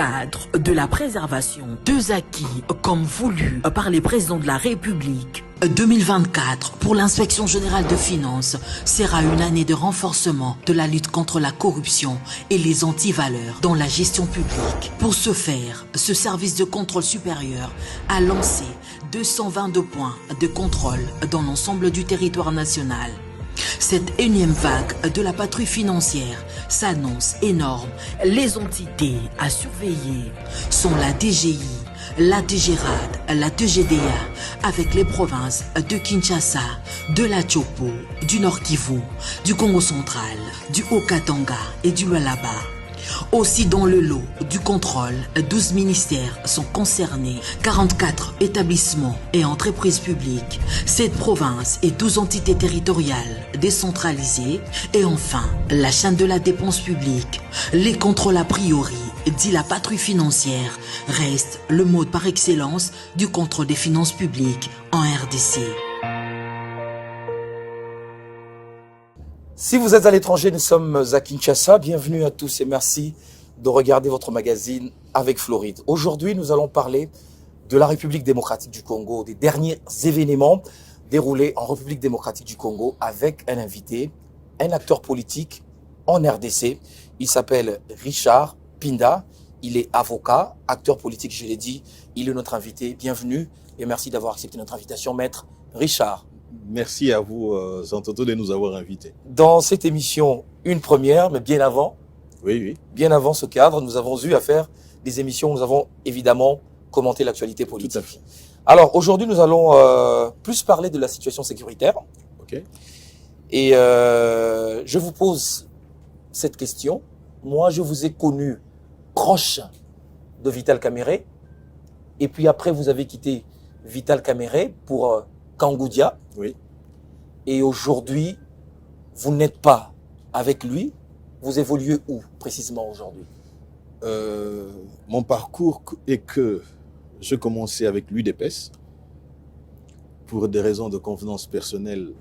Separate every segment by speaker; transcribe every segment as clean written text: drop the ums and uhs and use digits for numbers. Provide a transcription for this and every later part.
Speaker 1: cadre de la préservation des acquis comme voulu par les présidents de la République, 2024 pour l'inspection générale de finances sera une année de renforcement de la lutte contre la corruption et les antivaleurs dans la gestion publique. Pour ce faire, ce service de contrôle supérieur a lancé 222 points de contrôle dans l'ensemble du territoire national. Cette énième vague de la patrouille financière s'annonce énorme. Les entités à surveiller sont la DGI, la DGRAD, la DGDA, avec les provinces de Kinshasa, de la Tchopo, du Nord Kivu, du Congo central, du Haut-Katanga et du Lualaba. Aussi dans le lot du contrôle, 12 ministères sont concernés, 44 établissements et entreprises publiques, 7 provinces et 12 entités territoriales décentralisées et enfin la chaîne de la dépense publique. Les contrôles a priori, dit la patrouille financière, restent le mode par excellence du contrôle des finances publiques en RDC.
Speaker 2: Si vous êtes à l'étranger, nous sommes à Kinshasa. Bienvenue à tous et merci de regarder votre magazine avec Floride. Aujourd'hui, nous allons parler de la République démocratique du Congo, des derniers événements déroulés en République démocratique du Congo avec un invité, un acteur politique en RDC. Il s'appelle Richard Pinda. Il est avocat, acteur politique, je l'ai dit. Il est notre invité. Bienvenue et merci d'avoir accepté notre invitation, maître Richard.
Speaker 3: Merci à vous, Santoto, de nous avoir invités.
Speaker 2: Dans cette émission, une première, mais bien avant, bien avant ce cadre, nous avons eu à faire des émissions où nous avons évidemment commenté l'actualité politique.
Speaker 3: Tout à fait.
Speaker 2: Alors aujourd'hui, nous allons plus parler de la situation sécuritaire.
Speaker 3: Ok.
Speaker 2: Et je vous pose cette question. Moi, je vous ai connu proche de Vital Kamerhe. Et puis après, vous avez quitté Vital Kamerhe pour Kangoudia.
Speaker 3: Oui.
Speaker 2: Et aujourd'hui, vous n'êtes pas avec lui. Vous évoluez où précisément aujourd'hui?
Speaker 3: Mon parcours est que je commençais avec l'UDPS. Pour des raisons de convenance personnelle,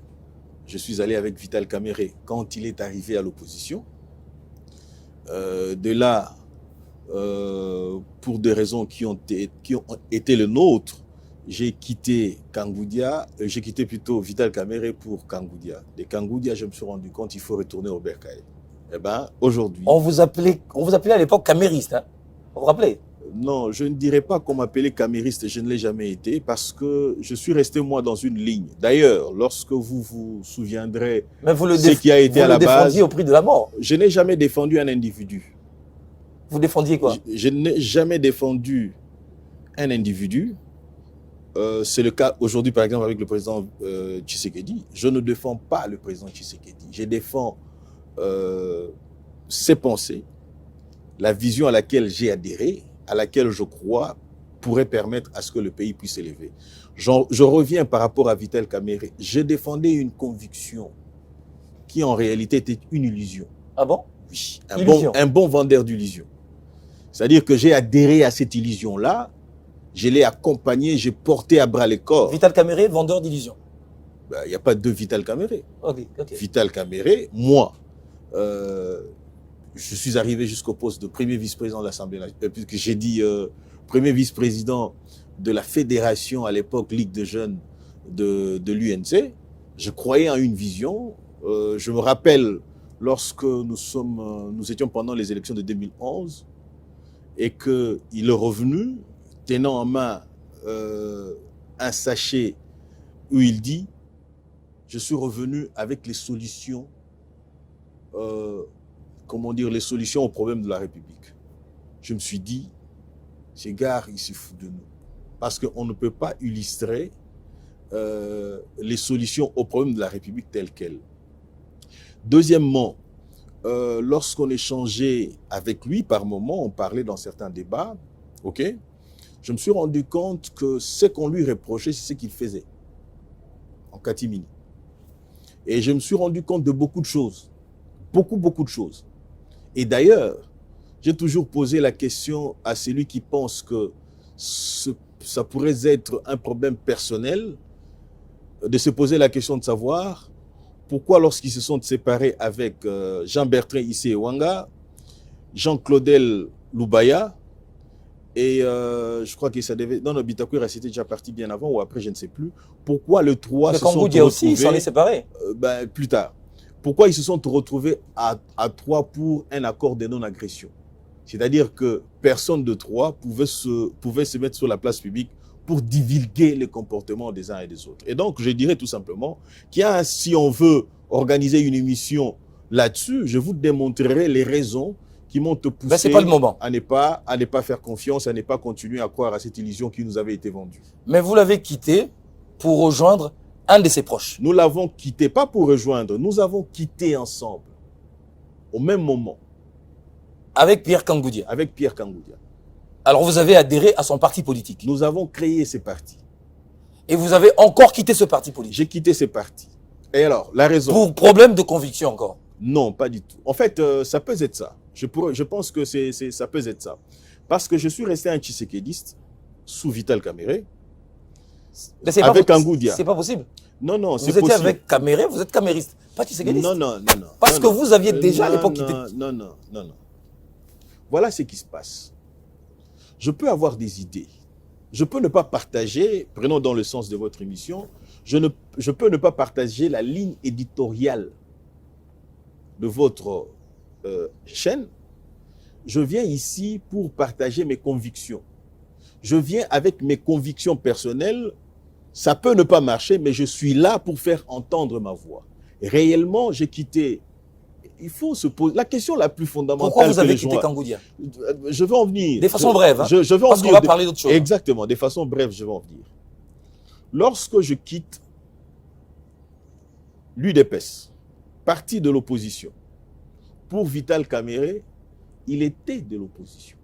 Speaker 3: je suis allé avec Vital Kamerhe quand il est arrivé à l'opposition. De là, pour des raisons qui ont été les nôtres, j'ai quitté Kangoudia, j'ai quitté plutôt Vital Kamerhe pour Kangoudia. De Kangoudia, je me suis rendu compte qu'il faut retourner au Bercail. Eh bien, aujourd'hui...
Speaker 2: On vous appelait à l'époque camériste, hein? Vous vous rappelez?
Speaker 3: Non, je ne dirais pas qu'on m'appelait camériste, je ne l'ai jamais été, parce que je suis resté, moi, dans une ligne. D'ailleurs, lorsque vous vous souviendrez ce qui a été à la base... Vous le
Speaker 2: défendiez au prix de la mort.
Speaker 3: Je n'ai jamais défendu un individu.
Speaker 2: Vous défendiez quoi?
Speaker 3: Je n'ai jamais défendu un individu. C'est le cas aujourd'hui, par exemple, avec le président Tshisekedi. Je ne défends pas le président Tshisekedi. Je défends ses pensées, la vision à laquelle j'ai adhéré, à laquelle je crois pourrait permettre à ce que le pays puisse s'élever. Je reviens par rapport à Vital Kamerhe. Je défendais une conviction qui en réalité était une illusion.
Speaker 2: Ah bon?
Speaker 3: Oui, un bon vendeur d'illusions. C'est-à-dire que j'ai adhéré à cette illusion-là. Je l'ai accompagné, j'ai porté à bras le corps.
Speaker 2: Vital Kamerhe, vendeur d'illusions.
Speaker 3: Il n'y a pas de Vital Kamerhe.
Speaker 2: Okay.
Speaker 3: Vital Kamerhe, moi, je suis arrivé jusqu'au poste de premier vice-président de l'Assemblée nationale, puisque j'ai dit premier vice-président de la fédération à l'époque Ligue de jeunes de l'UNC. Je croyais en une vision. Je me rappelle lorsque nous étions pendant les élections de 2011 et qu'il est revenu tenant en main un sachet où il dit « Je suis revenu avec les solutions, les solutions aux problèmes de la République. » Je me suis dit « Ces gars, ils se foutent de nous. » Parce qu'on ne peut pas illustrer les solutions aux problèmes de la République telles quelles. Deuxièmement, lorsqu'on échangeait avec lui, par moment, on parlait dans certains débats, ok, je me suis rendu compte que ce qu'on lui reprochait, c'est ce qu'il faisait en catimini. Et je me suis rendu compte de beaucoup de choses. Beaucoup de choses. Et d'ailleurs, j'ai toujours posé la question à celui qui pense que ça pourrait être un problème personnel, de se poser la question de savoir pourquoi lorsqu'ils se sont séparés avec Jean-Bertrand Issé Wanga, Jean-Claudel Loubaya, Et je crois que ça devait... Non, non, Bitakwira, c'était déjà parti bien avant ou après, je ne sais plus. Pourquoi le 3
Speaker 2: Le
Speaker 3: se sont
Speaker 2: Cambodge aussi, il s'en est
Speaker 3: retrouvés
Speaker 2: séparé.
Speaker 3: plus tard? Pourquoi ils se sont retrouvés à 3 pour un accord de non-agression? C'est-à-dire que personne de 3 pouvait se mettre sur la place publique pour divulguer les comportements des uns et des autres. Et donc, je dirais tout simplement qu'il y a, si on veut organiser une émission là-dessus, je vous démontrerai les raisons qui m'ont poussé
Speaker 2: c'est pas le moment.
Speaker 3: à ne pas faire confiance, à ne pas continuer à croire à cette illusion qui nous avait été vendue.
Speaker 2: Mais vous l'avez quitté pour rejoindre un de ses proches.
Speaker 3: Nous l'avons quitté, pas pour rejoindre, nous avons quitté ensemble, au même moment.
Speaker 2: Avec Pierre Kangoudia.
Speaker 3: Avec Pierre Kangoudia.
Speaker 2: Alors vous avez adhéré à son parti politique.
Speaker 3: Nous avons créé ces partis.
Speaker 2: Et vous avez encore quitté ce parti politique.
Speaker 3: J'ai quitté ces partis. Et alors, la raison...
Speaker 2: Pour problème de conviction encore.
Speaker 3: Non, pas du tout. En fait, ça peut être ça. Je pense que ça peut être ça. Parce que je suis resté un tshisekédiste sous Vital Kamerhe. Avec Kangoudia.
Speaker 2: C'est pas possible.
Speaker 3: Non, non, c'est
Speaker 2: possible. Vous étiez avec Kamerhe, vous êtes camériste, pas tshisekédiste.
Speaker 3: Non, non, non, non.
Speaker 2: Parce que vous aviez déjà à l'époque quitté.
Speaker 3: Non, non, non, non. Voilà ce qui se passe. Je peux avoir des idées. Je peux ne pas partager, prenons dans le sens de votre émission, je peux ne pas partager la ligne éditoriale de votre chaîne. Je viens ici pour partager mes convictions. Je viens avec mes convictions personnelles. Ça peut ne pas marcher, mais je suis là pour faire entendre ma voix. Et réellement, j'ai quitté... Il faut se poser la question la plus fondamentale.
Speaker 2: Pourquoi vous avez quitté Kangoudia?
Speaker 3: Je vais en venir.
Speaker 2: De façon brève. Hein?
Speaker 3: Je vais
Speaker 2: Parce qu'on va parler d'autre chose.
Speaker 3: Exactement, de façon brève, je vais en venir. Lorsque je quitte l'UDPS, parti de l'opposition, pour Vital Kamerhe, il était de l'opposition.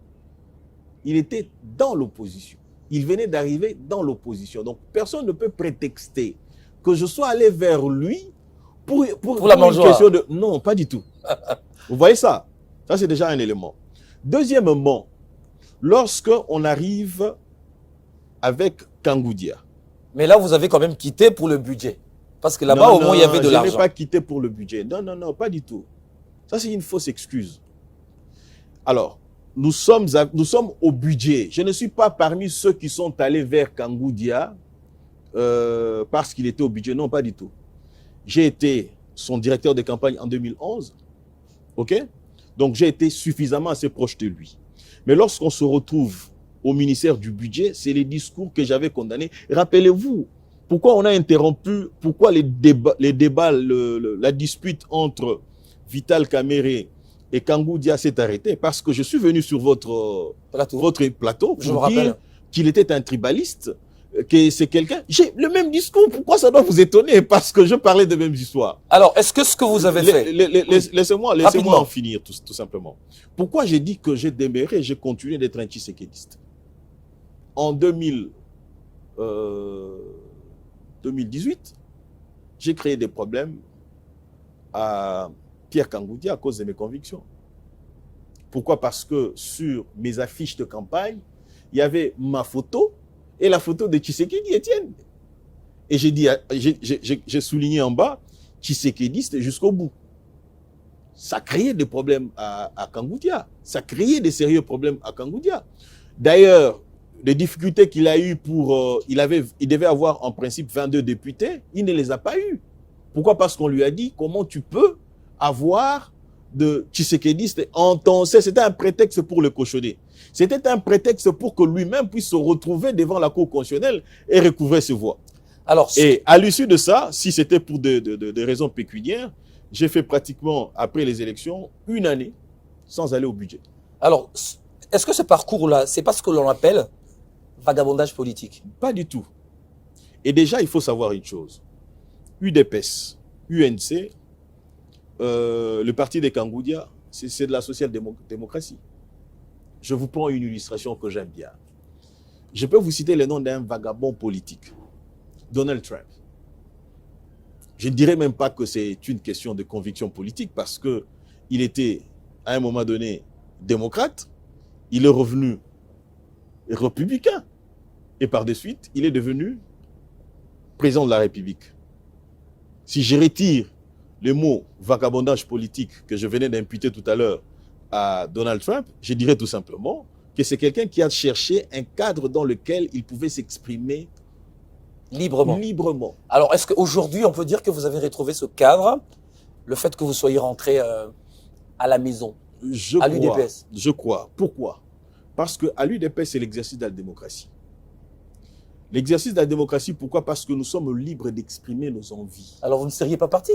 Speaker 3: Il était dans l'opposition. Il venait d'arriver dans l'opposition. Donc, personne ne peut prétexter que je sois allé vers lui pour
Speaker 2: la mangeoire.
Speaker 3: Une question de... Non, pas du tout. Vous voyez ça? Ça, c'est déjà un élément. Deuxièmement, lorsque on arrive avec Kangoudia.
Speaker 2: Mais là, vous avez quand même quitté pour le budget. Parce que là-bas, au moins, il y avait de l'argent.
Speaker 3: Je n'ai pas quitté pour le budget. Non, non, non, pas du tout. Ça, c'est une fausse excuse. Alors, nous sommes au budget. Je ne suis pas parmi ceux qui sont allés vers Kangoudia parce qu'il était au budget. Non, pas du tout. J'ai été son directeur de campagne en 2011. OK? Donc, j'ai été suffisamment assez proche de lui. Mais lorsqu'on se retrouve au ministère du budget, c'est les discours que j'avais condamnés. Rappelez-vous, pourquoi on a interrompu, pourquoi les débats, la dispute entre Vital Kamerhe et Kangoudia s'est arrêtée? Parce que je suis venu sur votre plateau pour dire qu'il était un tribaliste, que c'est quelqu'un... J'ai le même discours, pourquoi ça doit vous étonner? Parce que je parlais de même histoire.
Speaker 2: Alors, est-ce que ce que vous avez fait...
Speaker 3: Laissez-moi en finir, tout simplement. Pourquoi j'ai dit que j'ai demeuré, j'ai continué d'être un tshisekédiste? En 2018, j'ai créé des problèmes à Pierre Kangoudia à cause de mes convictions. Pourquoi? Parce que sur mes affiches de campagne, il y avait ma photo et la photo de Tshisekedi Etienne. Et j'ai souligné en bas, tshisekédiste jusqu'au bout. Ça créait des problèmes à Kangoudia. Ça créait des sérieux problèmes à Kangoudia. D'ailleurs, les difficultés qu'il a eues pour... il devait avoir en principe 22 députés, il ne les a pas eues. Pourquoi? Parce qu'on lui a dit, comment tu peux avoir de tshisekédistes en ton... C'était un prétexte pour le cochonner. C'était un prétexte pour que lui-même puisse se retrouver devant la Cour constitutionnelle et recouvrer ses voix. Alors, et à l'issue de ça, si c'était pour des raisons pécuniaires, j'ai fait pratiquement, après les élections, une année sans aller au budget.
Speaker 2: Alors, est-ce que ce parcours-là, c'est pas ce que l'on appelle vagabondage politique?
Speaker 3: Pas du tout. Et déjà, il faut savoir une chose. UDPS, UNC, le parti des Kangoudia, c'est de la social-démocratie. Je vous prends une illustration que j'aime bien. Je peux vous citer le nom d'un vagabond politique, Donald Trump. Je ne dirais même pas que c'est une question de conviction politique parce qu'il était, à un moment donné, démocrate, il est revenu républicain et par de suite, il est devenu président de la République. Si je retire le mot vagabondage politique que je venais d'imputer tout à l'heure à Donald Trump, je dirais tout simplement que c'est quelqu'un qui a cherché un cadre dans lequel il pouvait s'exprimer librement.
Speaker 2: Alors, est-ce qu'aujourd'hui, on peut dire que vous avez retrouvé ce cadre, le fait que vous soyez rentré à la maison, à l'UDPS?
Speaker 3: Je crois. Pourquoi? Parce qu'à l'UDPS, c'est l'exercice de la démocratie. L'exercice de la démocratie, pourquoi? Parce que nous sommes libres d'exprimer nos envies.
Speaker 2: Alors, vous ne seriez pas parti?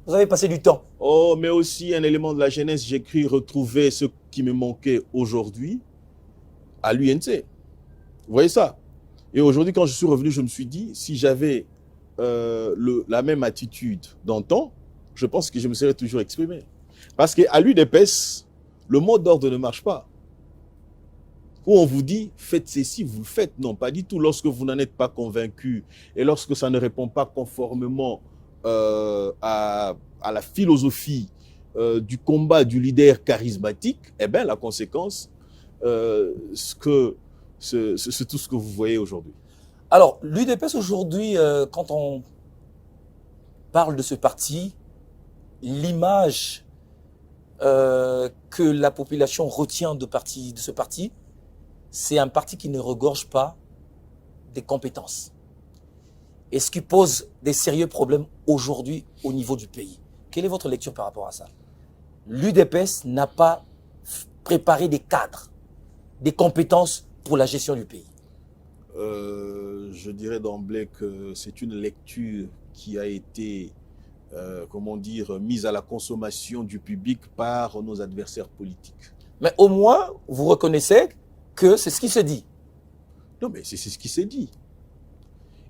Speaker 2: Vous avez passé du temps.
Speaker 3: Oh, mais aussi un élément de la jeunesse, j'écris retrouver ce qui me manquait aujourd'hui à l'UNC. Vous voyez ça? Et aujourd'hui, quand je suis revenu, je me suis dit, si j'avais la même attitude d'antan, je pense que je me serais toujours exprimé. Parce qu'à l'UDPS, le mot d'ordre ne marche pas. Où on vous dit, faites ceci, vous le faites. Non, pas du tout. Lorsque vous n'en êtes pas convaincu et lorsque ça ne répond pas conformément à la philosophie du combat du leader charismatique, eh bien, la conséquence, c'est tout ce que vous voyez aujourd'hui.
Speaker 2: Alors, l'UDPS aujourd'hui, quand on parle de ce parti, l'image que la population retient de ce parti, c'est un parti qui ne regorge pas des compétences. Et ce qui pose des sérieux problèmes aujourd'hui au niveau du pays. Quelle est votre lecture par rapport à ça? L'UDPS n'a pas préparé des cadres, des compétences pour la gestion du pays.
Speaker 3: Je dirais d'emblée que c'est une lecture qui a été, comment dire, mise à la consommation du public par nos adversaires politiques.
Speaker 2: Mais au moins, vous reconnaissez que c'est ce qui se dit.
Speaker 3: Non, mais c'est ce qui s'est dit.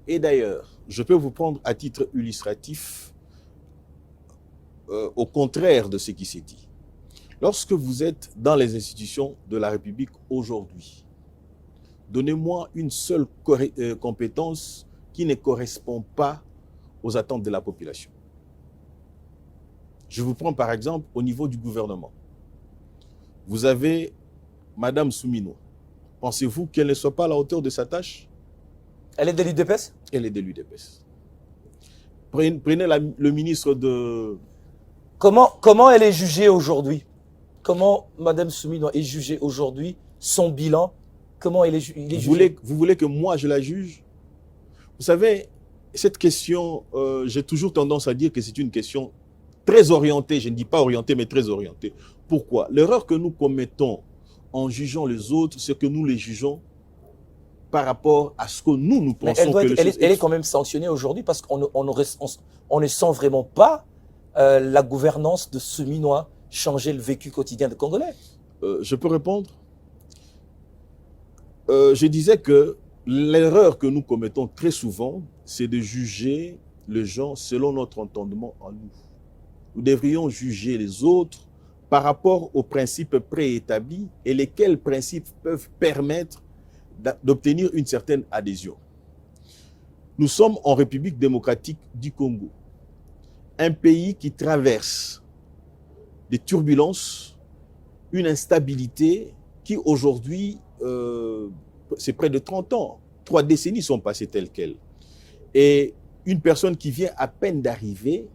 Speaker 3: Et d'ailleurs, je peux vous prendre à titre illustratif au contraire de ce qui s'est dit. Lorsque vous êtes dans les institutions de la République aujourd'hui, donnez-moi une seule compétence qui ne correspond pas aux attentes de la population. Je vous prends par exemple au niveau du gouvernement. Vous avez Madame Soumino. Pensez-vous qu'elle ne soit pas à la hauteur de sa tâche?
Speaker 2: Elle est de l'UDPS?
Speaker 3: Elle est de l'UDPS. Prenez le ministre de...
Speaker 2: Comment elle est jugée aujourd'hui? Comment Madame Soumino est jugée aujourd'hui? Son bilan, comment il est jugé?
Speaker 3: Vous voulez que moi je la juge? Vous savez, cette question, j'ai toujours tendance à dire que c'est une question très orientée. Je ne dis pas orientée, mais très orientée. Pourquoi? L'erreur que nous commettons en jugeant les autres, c'est que nous les jugeons par rapport à ce que nous pensons.
Speaker 2: Elle est quand même sanctionnée aujourd'hui parce qu'on ne sent vraiment pas la gouvernance de Souminois changer le vécu quotidien des Congolais.
Speaker 3: Je peux répondre? Je disais que l'erreur que nous commettons très souvent, c'est de juger les gens selon notre entendement en nous. Nous devrions juger les autres par rapport aux principes préétablis et lesquels principes peuvent permettre d'obtenir une certaine adhésion. Nous sommes en République démocratique du Congo, un pays qui traverse des turbulences, une instabilité qui aujourd'hui, c'est près de 30 ans, 3 décennies sont passées telles quelles. Et une personne qui vient à peine d'arriver,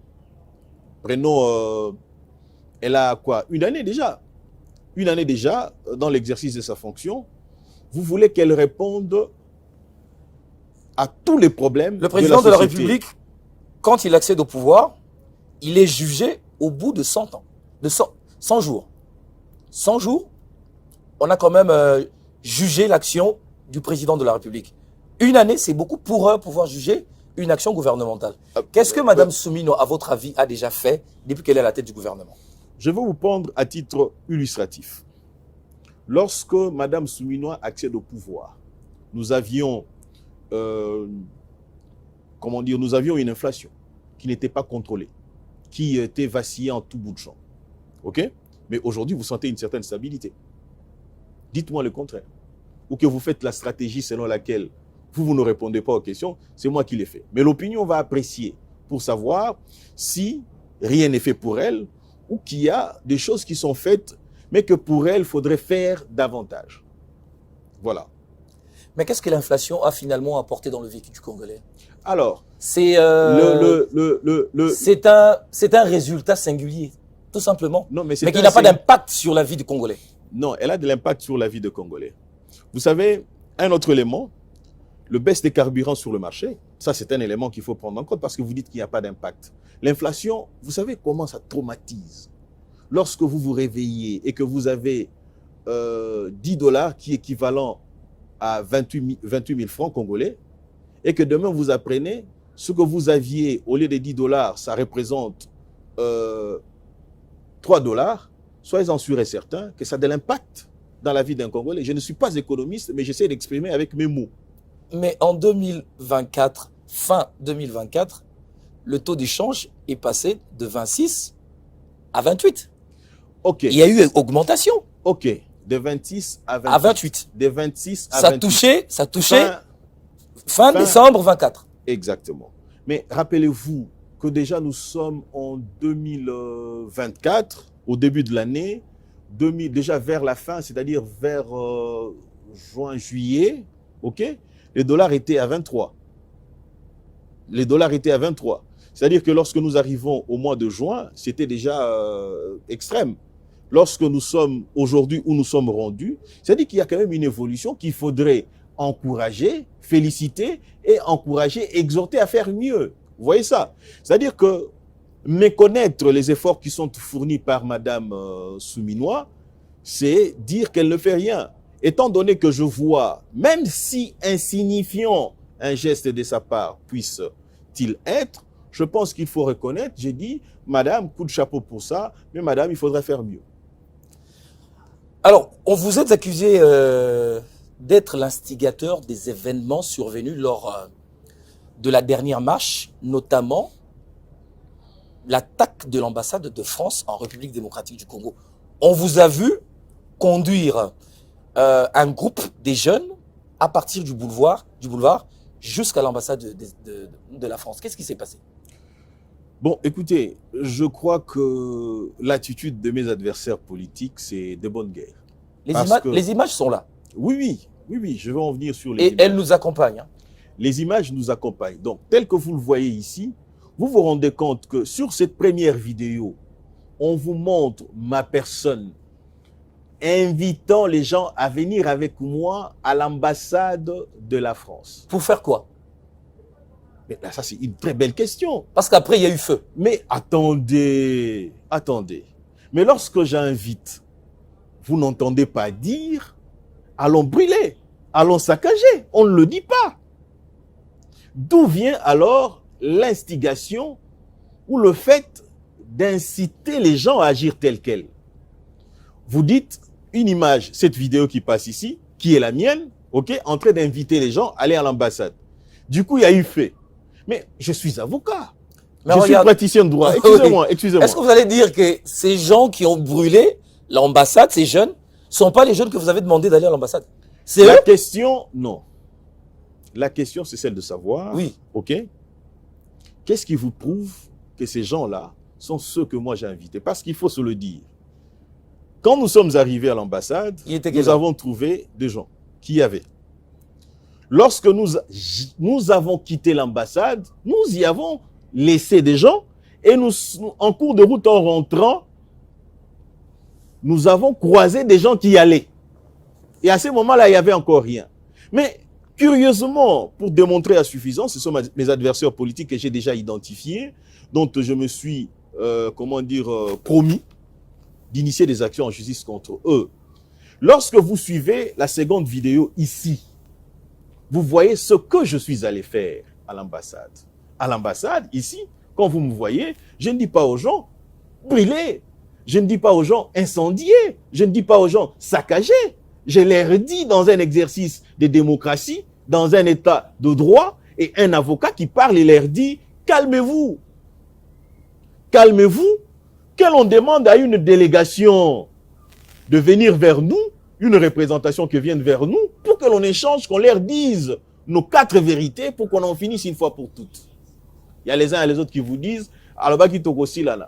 Speaker 3: prenons... elle a quoi? Une année déjà dans l'exercice de sa fonction. Vous voulez qu'elle réponde à tous les problèmes de la société.
Speaker 2: Le président de la République, quand il accède au pouvoir, il est jugé au bout de 100 ans, de 100 jours. 100 jours, on a quand même jugé l'action du président de la République. Une année, c'est beaucoup pour pouvoir juger une action gouvernementale. Qu'est-ce que Mme Soumino, à votre avis, a déjà fait depuis qu'elle est à la tête du gouvernement?
Speaker 3: Je vais vous prendre à titre illustratif. Lorsque Mme Soumino accède au pouvoir, nous avions, nous avions une inflation qui n'était pas contrôlée, qui était vacillée en tout bout de champ. OK? Mais aujourd'hui, vous sentez une certaine stabilité. Dites-moi le contraire. Ou que vous faites la stratégie selon laquelle vous ne répondez pas aux questions, c'est moi qui l'ai fait. Mais l'opinion va apprécier pour savoir si rien n'est fait pour elle ou qu'il y a des choses qui sont faites, mais que pour elle, il faudrait faire davantage. Voilà.
Speaker 2: Mais qu'est-ce que l'inflation a finalement apporté dans le vécu du Congolais?
Speaker 3: Alors,
Speaker 2: c'est un résultat singulier, tout simplement,
Speaker 3: non, mais
Speaker 2: qui n'a pas d'impact sur la vie du Congolais.
Speaker 3: Non, elle a de l'impact sur la vie des Congolais. Vous savez, un autre élément, le baisse des carburants sur le marché, ça c'est un élément qu'il faut prendre en compte parce que vous dites qu'il n'y a pas d'impact. L'inflation, vous savez comment ça traumatise. Lorsque vous vous réveillez et que vous avez 10 dollars qui est équivalent à 28 000 francs congolais et que demain vous apprenez ce que vous aviez au lieu de 10 dollars, ça représente 3 dollars, soyez-en sûrs et certains que ça a de l'impact dans la vie d'un Congolais. Je ne suis pas économiste, mais j'essaie d'exprimer avec mes mots.
Speaker 2: Mais en 2024, fin 2024, le taux d'échange est passé de 26 à 28.
Speaker 3: Ok.
Speaker 2: Il y a eu augmentation.
Speaker 3: Ok. De 26 à 28.
Speaker 2: À 28.
Speaker 3: De 26 à
Speaker 2: ça
Speaker 3: 28.
Speaker 2: Ça touchait fin décembre 24.
Speaker 3: Exactement. Mais rappelez-vous que déjà nous sommes en 2024, au début de l'année, déjà vers la fin, c'est-à-dire vers juin, juillet, ok, les dollars étaient à 23. Les dollars étaient à 23. C'est-à-dire que lorsque nous arrivons au mois de juin, c'était déjà extrême. Lorsque nous sommes aujourd'hui où nous sommes rendus, c'est-à-dire qu'il y a quand même une évolution qu'il faudrait encourager, féliciter et encourager, exhorter à faire mieux. Vous voyez ça? C'est-à-dire que méconnaître les efforts qui sont fournis par Madame Souminois, c'est dire qu'elle ne fait rien. Étant donné que je vois, même si insignifiant un geste de sa part puisse-t-il être, je pense qu'il faut reconnaître, j'ai dit, Madame, coup de chapeau pour ça, mais Madame, il faudrait faire mieux.
Speaker 2: Alors, on vous êtes accusé d'être l'instigateur des événements survenus lors de la dernière marche, notamment l'attaque de l'ambassade de France en République démocratique du Congo. On vous a vu conduire un groupe des jeunes à partir du boulevard jusqu'à l'ambassade de la France. Qu'est-ce qui s'est passé?
Speaker 3: Bon, écoutez, je crois que l'attitude de mes adversaires politiques, c'est de bonne guerre.
Speaker 2: Les images sont là.
Speaker 3: Oui, je vais en venir sur les
Speaker 2: images. Et elles
Speaker 3: nous
Speaker 2: accompagnent. Hein.
Speaker 3: Les images nous accompagnent. Donc, tel que vous le voyez ici, vous vous rendez compte que sur cette première vidéo, on vous montre ma personne invitant les gens à venir avec moi à l'ambassade de la France.
Speaker 2: Pour faire quoi?
Speaker 3: Mais là, ça, c'est une très belle question.
Speaker 2: Parce qu'après, il y a eu feu.
Speaker 3: Mais attendez. Mais lorsque j'invite, vous n'entendez pas dire « allons brûler, allons saccager ». On ne le dit pas. D'où vient alors l'instigation ou le fait d'inciter les gens à agir tel quel? Vous dites une image, cette vidéo qui passe ici, qui est la mienne, ok, en train d'inviter les gens à aller à l'ambassade. Du coup, il y a eu fait. Mais je suis avocat. Je suis praticien de droit. Excusez-moi.
Speaker 2: Est-ce que vous allez dire que ces gens qui ont brûlé l'ambassade, ces jeunes, ne sont pas les jeunes que vous avez demandé d'aller à l'ambassade? C'est
Speaker 3: la
Speaker 2: eux?
Speaker 3: question, non. La question, c'est celle de savoir,
Speaker 2: oui,
Speaker 3: ok, qu'est-ce qui vous prouve que ces gens-là sont ceux que moi j'ai invités? Parce qu'il faut se le dire. Quand nous sommes arrivés à l'ambassade, nous avons trouvé des gens qui y avaient. Lorsque nous avons quitté l'ambassade, nous y avons laissé des gens et en cours de route, en rentrant, nous avons croisé des gens qui y allaient. Et à ce moment-là, il n'y avait encore rien. Mais curieusement, pour démontrer à suffisance, ce sont mes adversaires politiques que j'ai déjà identifiés, dont je me suis, promis d'initier des actions en justice contre eux. Lorsque vous suivez la seconde vidéo ici, vous voyez ce que je suis allé faire à l'ambassade. À l'ambassade, ici, quand vous me voyez, je ne dis pas aux gens brûler, je ne dis pas aux gens incendier, je ne dis pas aux gens saccager. Je leur dis dans un exercice de démocratie, dans un état de droit, et un avocat qui parle et leur dit « calmez-vous, calmez-vous ». Que l'on demande à une délégation de venir vers nous, une représentation qui vienne vers nous, pour que l'on échange, qu'on leur dise nos 4 vérités pour qu'on en finisse une fois pour toutes. Il y a les uns et les autres qui vous disent,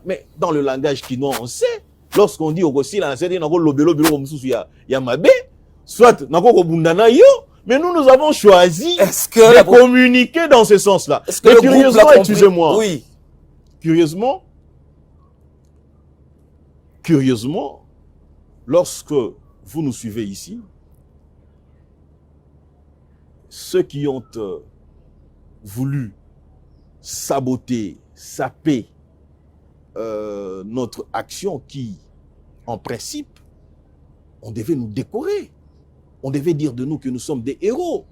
Speaker 3: mais dans le langage chinois, on sait, lorsqu'on dit c'est soit mais nous avons choisi de communiquer dans ce sens-là. Mais curieusement, excusez-moi,
Speaker 2: oui.
Speaker 3: Curieusement, lorsque vous nous suivez ici, ceux qui ont voulu saboter, saper notre action qui, en principe, on devait nous décorer. On devait dire de nous que nous sommes des héros.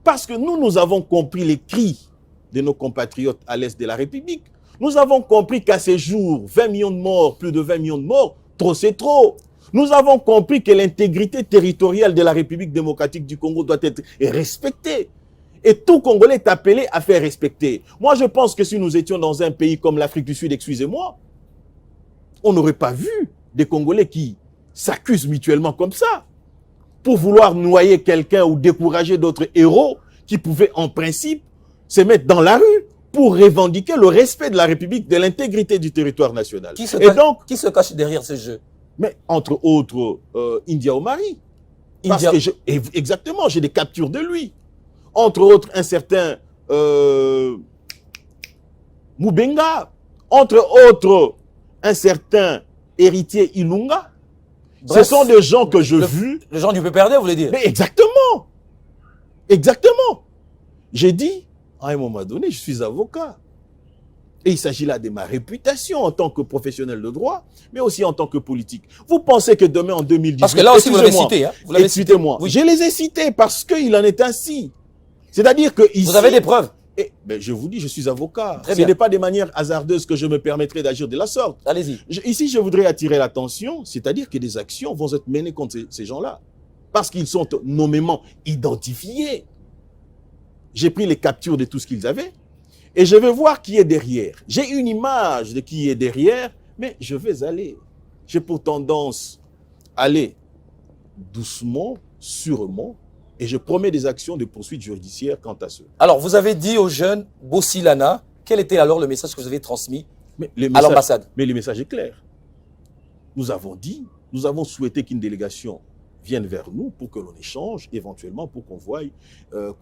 Speaker 3: Parce que nous avons compris les cris de nos compatriotes à l'est de la République. Nous avons compris qu'à ces jours, 20 millions de morts, plus de 20 millions de morts, trop c'est trop. Nous avons compris que l'intégrité territoriale de la République démocratique du Congo doit être respectée. Et tout Congolais est appelé à faire respecter. Moi, je pense que si nous étions dans un pays comme l'Afrique du Sud, excusez-moi, on n'aurait pas vu des Congolais qui s'accusent mutuellement comme ça pour vouloir noyer quelqu'un ou décourager d'autres héros qui pouvaient en principe se mettre dans la rue pour revendiquer le respect de la République, de l'intégrité du territoire national.
Speaker 2: Qui se cache derrière ce jeu?
Speaker 3: Mais entre autres, India Omari. Parce que exactement, j'ai des captures de lui. Entre autres, un certain Moubenga. Entre autres, un certain héritier Ilunga. Bref, ce sont des gens que je vu.
Speaker 2: Les gens du PPRD, vous voulez dire?
Speaker 3: Mais exactement. Exactement. J'ai dit, à un moment donné, je suis avocat. Et il s'agit là de ma réputation en tant que professionnel de droit, mais aussi en tant que politique. Vous pensez que demain, en 2018...
Speaker 2: Parce que là aussi, vous l'avez cité. Hein,
Speaker 3: excusez-moi. Oui. Je les ai cités parce qu'il en est ainsi. C'est-à-dire que ici...
Speaker 2: Vous avez des preuves?
Speaker 3: Ben, je vous dis, je suis avocat. Ce n'est pas de manière hasardeuse que je me permettrai d'agir de la sorte.
Speaker 2: Allez-y.
Speaker 3: Ici, je voudrais attirer l'attention, c'est-à-dire que des actions vont être menées contre ces gens-là. Parce qu'ils sont nommément identifiés. J'ai pris les captures de tout ce qu'ils avaient. Et je vais voir qui est derrière. J'ai une image de qui est derrière, mais je vais aller. J'ai pour tendance à aller doucement, sûrement, et je promets des actions de poursuite judiciaire quant à ceux.
Speaker 2: Alors, vous avez dit aux jeunes Bossilana, quel était alors le message que vous avez transmis à l'ambassade?
Speaker 3: Mais le message est clair. Nous avons dit, nous avons souhaité qu'une délégation vienne vers nous pour que l'on échange, éventuellement pour qu'on voie,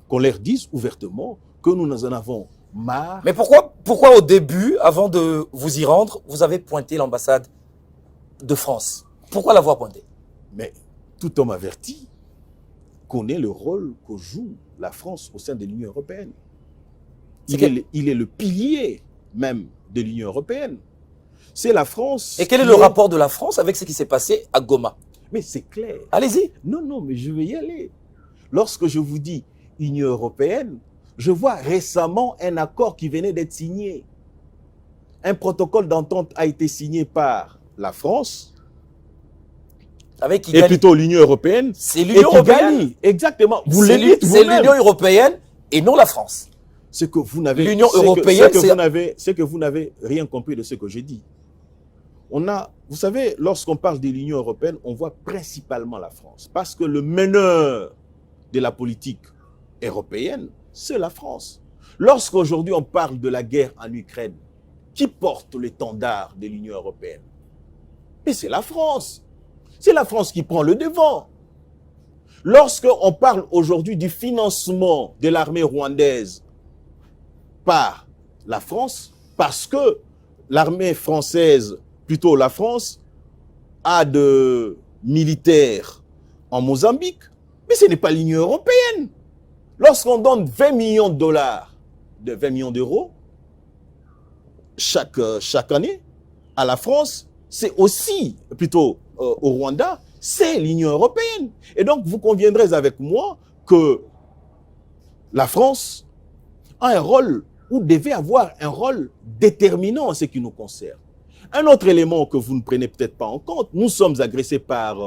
Speaker 3: qu'on leur dise ouvertement que nous en avons marre.
Speaker 2: Mais pourquoi au début, avant de vous y rendre, vous avez pointé l'ambassade de France? Pourquoi l'avoir pointé?
Speaker 3: Mais tout homme averti connaît le rôle que joue la France au sein de l'Union européenne. Il est le pilier même de l'Union européenne. C'est la France...
Speaker 2: Et quel est le rapport de la France avec ce qui s'est passé à Goma?
Speaker 3: Mais c'est clair.
Speaker 2: Allez-y.
Speaker 3: Non, mais je vais y aller. Lorsque je vous dis Union européenne, je vois récemment un accord qui venait d'être signé. Un protocole d'entente a été signé par la France et plutôt l'Union européenne.
Speaker 2: C'est l'Union européenne.
Speaker 3: Exactement. Vous le dites
Speaker 2: vous-même. C'est l'Union européenne et non la France.
Speaker 3: C'est que vous n'avez
Speaker 2: l'Union européenne,
Speaker 3: c'est que vous n'avez rien compris de ce que j'ai dit. Vous savez, lorsqu'on parle de l'Union européenne, on voit principalement la France. Parce que le meneur de la politique européenne, c'est la France. Lorsqu'aujourd'hui on parle de la guerre en Ukraine, qui porte l'étendard de l'Union européenne? Et c'est la France. C'est la France qui prend le devant. Lorsqu'on parle aujourd'hui du financement de l'armée rwandaise par la France, parce que l'armée française, plutôt la France, a de militaires en Mozambique, mais ce n'est pas l'Union européenne. Lorsqu'on donne 20 millions de dollars, 20 millions d'euros, chaque année, à la France, c'est aussi, plutôt au Rwanda, c'est l'Union européenne. Et donc, vous conviendrez avec moi que la France a un rôle, ou devait avoir un rôle déterminant en ce qui nous concerne. Un autre élément que vous ne prenez peut-être pas en compte, nous sommes agressés par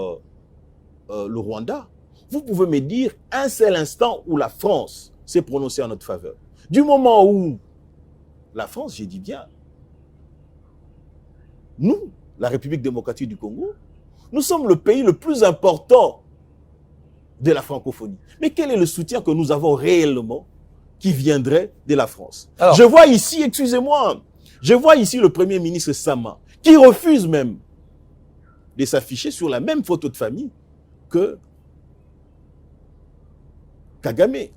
Speaker 3: le Rwanda. Vous pouvez me dire un seul instant où la France s'est prononcée en notre faveur. Du moment où la France, j'ai dit bien, nous, la République démocratique du Congo, nous sommes le pays le plus important de la francophonie. Mais quel est le soutien que nous avons réellement qui viendrait de la France? Alors, je vois ici, excusez-moi, je vois ici le Premier ministre Sama, qui refuse même de s'afficher sur la même photo de famille que Kagame,